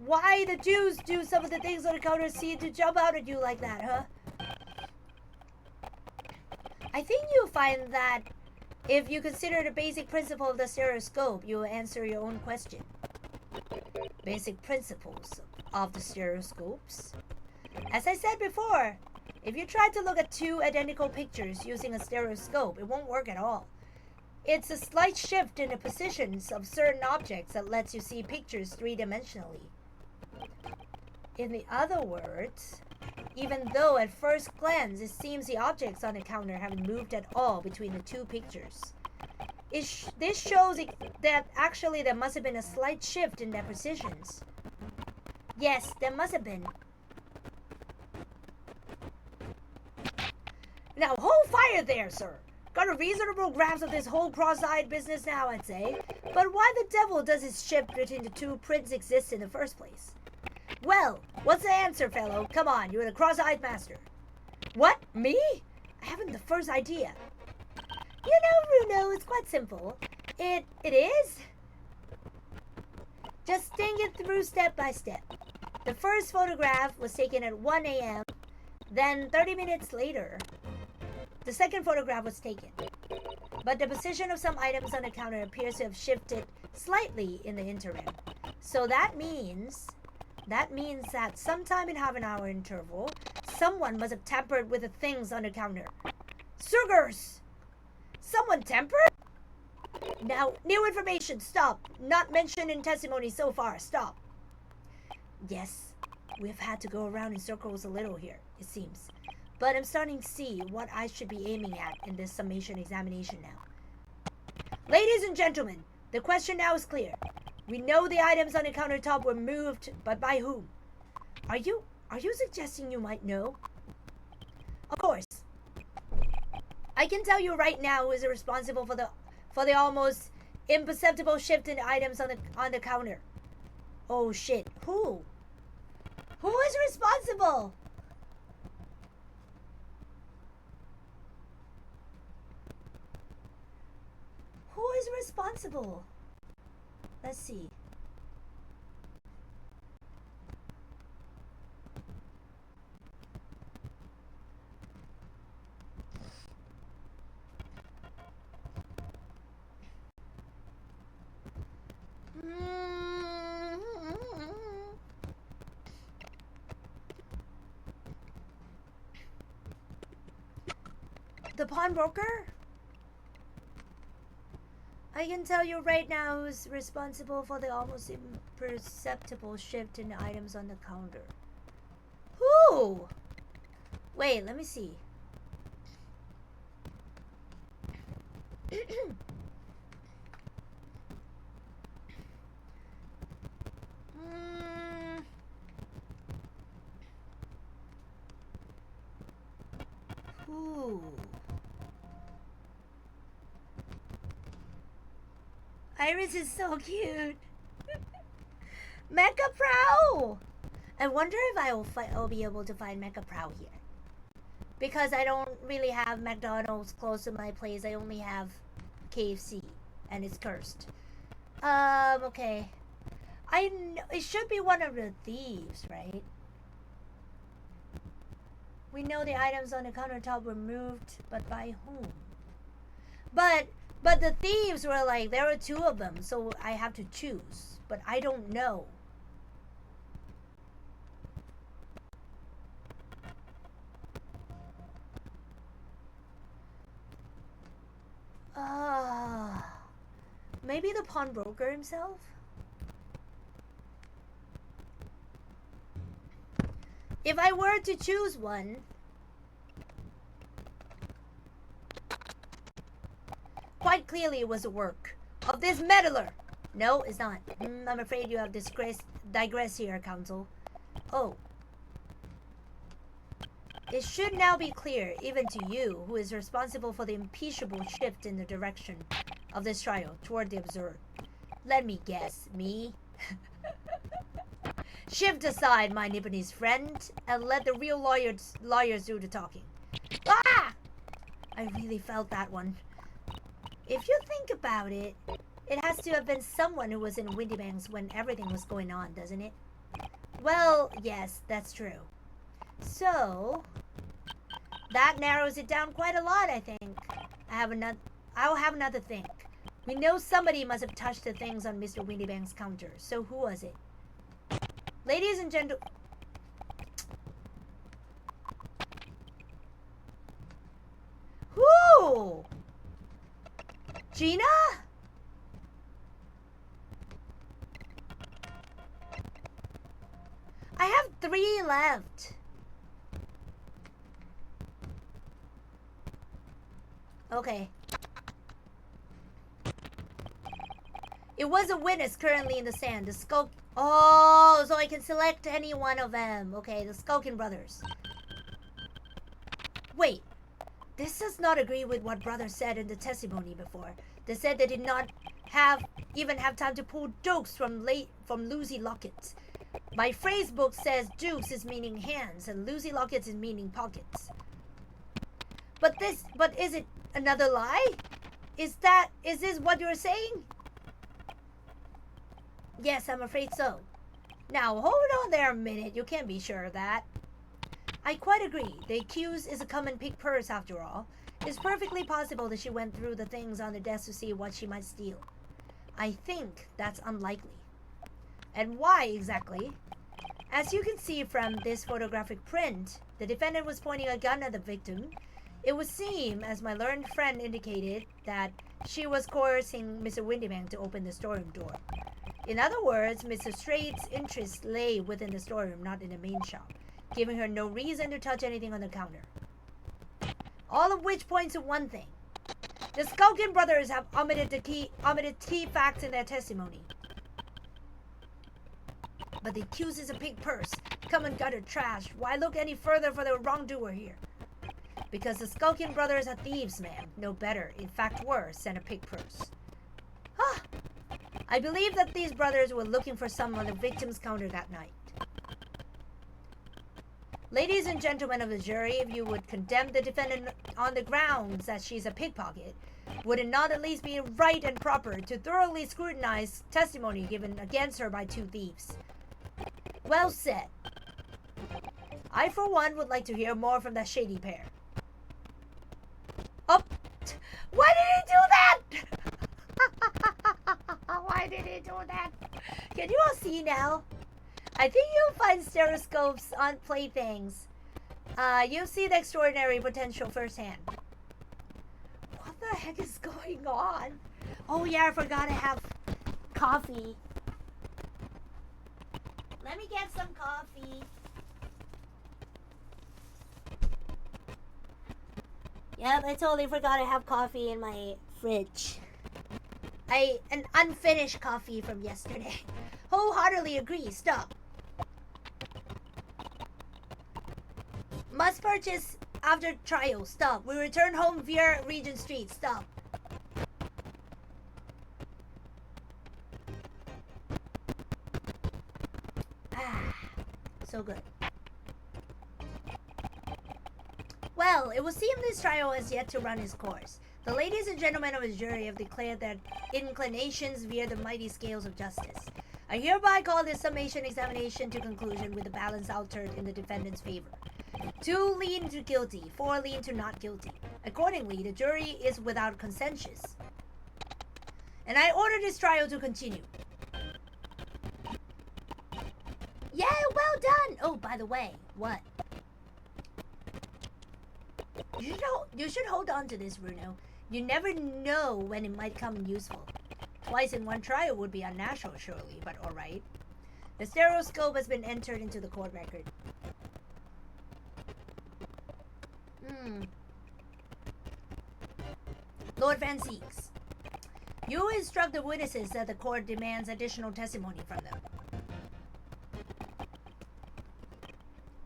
Why the Jews do some of the things on the counter seem to jump out at you like that, huh? I think you'll find that if you consider the basic principle of the stereoscope, you will answer your own question. Basic principles of the stereoscopes. As I said before, if you try to look at 2 identical pictures using a stereoscope, it won't work at all. It's a slight shift in the positions of certain objects that lets you see pictures 3-dimensionally. In the other words, even though at first glance it seems the objects on the counter haven't moved at all between the 2 pictures, this shows that actually there must have been a slight shift in their positions. Yes, there must have been. Now hold fire there, sir. Got a reasonable grasp of this whole cross-eyed business now, I'd say. But why the devil does this shift between the 2 prints exist in the first place? Well, what's the answer, fellow? Come on, you're the cross-eyed master. What? Me? I haven't the first idea. You know, Runo, it's quite simple. It is? Just think it through step by step. The first photograph was taken at 1 a.m. Then 30 minutes later, the second photograph was taken. But the position of some items on the counter appears to have shifted slightly in the interim. So that means that sometime in half-an-hour interval, someone must have tampered with the things on the counter. Sugars! Someone tampered? Now, new information, stop. Not mentioned in testimony so far, stop. Yes, we've had to go around in circles a little here, it seems. But I'm starting to see what I should be aiming at in this summation examination now. Ladies and gentlemen, the question now is clear. We know the items on the countertop were moved, but by whom? Are you suggesting you might know? Of course. I can tell you right now who is responsible for the almost imperceptible shift in the items on the counter. Oh shit. Who? Who is responsible? Who is responsible? Let's see. The pawnbroker? I can tell you right now who's responsible for the almost imperceptible shift in the items on the counter. Who? Wait, let me see. Who? Iris is so cute. Mecha Prow! I wonder if I'll be able to find Mecha Prow here. Because I don't really have McDonald's close to my place. I only have KFC. And it's cursed. Okay. I know, it should be one of the thieves, right? We know the items on the countertop were moved, but by whom? But the thieves were like, there were two of them, so I have to choose. But I don't know. Maybe the pawnbroker himself? If I were to choose one, quite clearly it was the work of this meddler. No, it's not. I'm afraid you have digressed here, Counsel. Oh. It should now be clear, even to you, who is responsible for the impeachable shift in the direction of this trial toward the absurd. Let me guess, me? Shift aside, my Nipponese friend, and let the real lawyers do the talking. Ah! I really felt that one. If you think about it, it has to have been someone who was in Windybanks when everything was going on, doesn't it? Well, yes, that's true. So, that narrows it down quite a lot, I think. I'll have another think. We know somebody must have touched the things on Mr. Windybank's counter, so who was it? Ladies and gentlemen... Who? Gina? I have 3 left. Okay. It was a witness currently in the sand. The Skulk... Oh, so I can select any one of them. Okay, the Skulkin brothers. Wait. This does not agree with what brothers said in the testimony before. They said they did not even have time to pull dukes from Lucy Lockets. My phrase book says dukes is meaning hands and Lucy Lockets is meaning pockets. But is it another lie? Is this what you're saying? Yes, I'm afraid so. Now, hold on there a minute. You can't be sure of that. I quite agree. The accused is a common pig purse after all. It's perfectly possible that she went through the things on the desk to see what she might steal. I think that's unlikely. And why exactly? As you can see from this photographic print, the defendant was pointing a gun at the victim. It would seem, as my learned friend indicated, that she was coercing Mr. Windybank to open the storeroom door. In other words, Mr. Straight's interest lay within the storeroom, not in the main shop, giving her no reason to touch anything on the counter. All of which points to one thing. The Skulkin brothers have omitted key facts in their testimony. But the accused is a pig purse. Come and gutter trash. Why look any further for the wrongdoer here? Because the Skulkin brothers are thieves, ma'am. No better. In fact, worse than a pig purse. Ah! I believe that these brothers were looking for some on the victim's counter that night. Ladies and gentlemen of the jury, if you would condemn the defendant on the grounds that she's a pickpocket, would it not at least be right and proper to thoroughly scrutinize testimony given against her by two thieves? Well said. I, for one, would like to hear more from that shady pair. Oh! Why did he do that? Why did he do that? Can you all see now? I think you'll find stereoscopes on playthings. You'll see the extraordinary potential firsthand. What the heck is going on? Oh yeah, I forgot to have coffee. Let me get some coffee. Yep, I totally forgot to have coffee in my fridge. An unfinished coffee from yesterday. Wholeheartedly agree. Stop. Must purchase after trial. Stop. We return home via Regent Street. Stop. Ah, so good. Well, it would seem this trial has yet to run its course. The ladies and gentlemen of the jury have declared their inclinations via the mighty scales of justice. I hereby call this summation examination to conclusion with the balance altered in the defendant's favor. 2 lean to guilty, 4 lean to not guilty. Accordingly, the jury is without consensus. And I order this trial to continue. Yeah, well done! Oh, by the way, what? You should hold on to this, Bruno. You never know when it might come in useful. Twice in one trial would be unnatural, surely, but alright. The stereoscope has been entered into the court record. Lord Van Zeeks, you instruct the witnesses that the court demands additional testimony from them.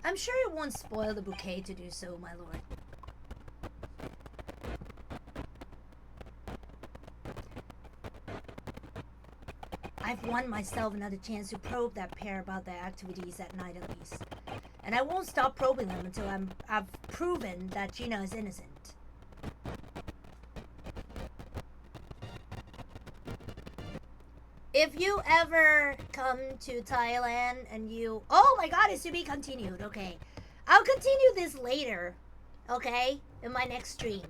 I'm sure it won't spoil the bouquet to do so, my lord. I've won myself another chance to probe that pair about their activities that night at least. And I won't stop probing them until I've proven that Gina is innocent. If you ever come to Thailand and you... Oh my god, it's to be continued. Okay. I'll continue this later. Okay? In my next stream.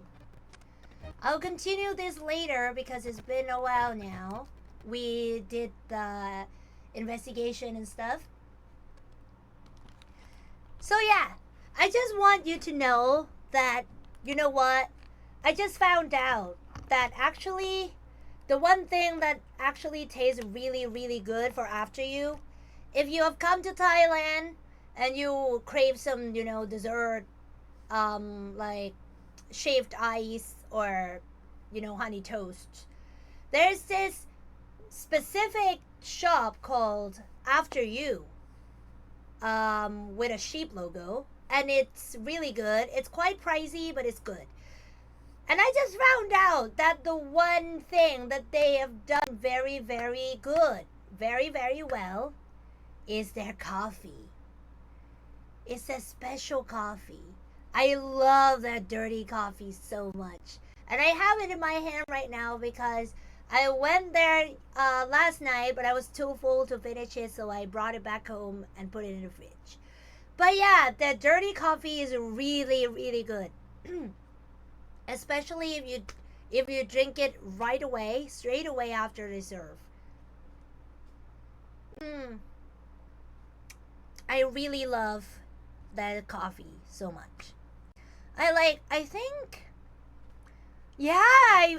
I'll continue this later because it's been a while now. We did the investigation and stuff. So yeah, I just want you to know that, you know what? I just found out that actually, the one thing that actually tastes really, really good for after you, if you have come to Thailand and you crave some, you know, dessert, like shaved ice or, you know, honey toast, there's this specific shop called After You, with a sheep logo, and it's really good. It's quite pricey, but it's good. And I just found out that the one thing that they have done very, very good, very, very well, is their coffee. It's a special coffee. I love that dirty coffee so much. And I have it in my hand right now because I went there last night, but I was too full to finish it, so I brought it back home and put it in the fridge. But yeah, that dirty coffee is really, really good. Especially if you drink it right away, straight away after the serve. I really love that coffee so much. I think, yeah, I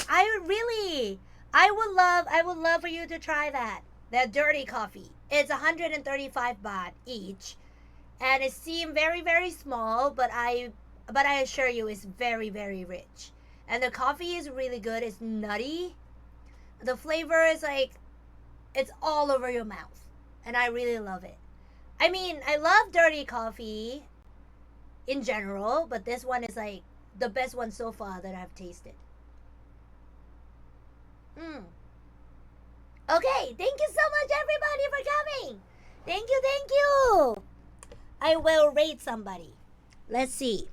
would love for you to try that dirty coffee. It's 135 baht each, and it seemed very, very small, but I assure you it's very, very rich. And the coffee is really good. It's nutty. The flavor is like, it's all over your mouth. And I really love it. I mean, I love dirty coffee in general, but this one is like the best one so far that I've tasted. Okay, thank you so much everybody for coming. Thank you. I will rate somebody. Let's see.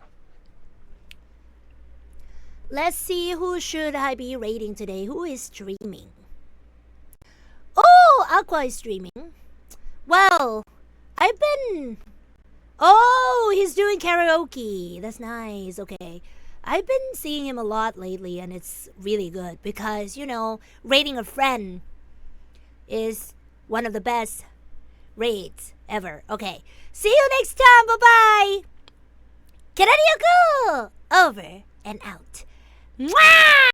Let's see who should I be rating today. Who is streaming? Oh, Aqua is streaming. Well, I've been... Oh, he's doing karaoke. That's nice. Okay. I've been seeing him a lot lately and it's really good because, you know, rating a friend is one of the best rates ever. Okay. See you next time. Bye-bye. Kararyoku! Over and out. Mwah!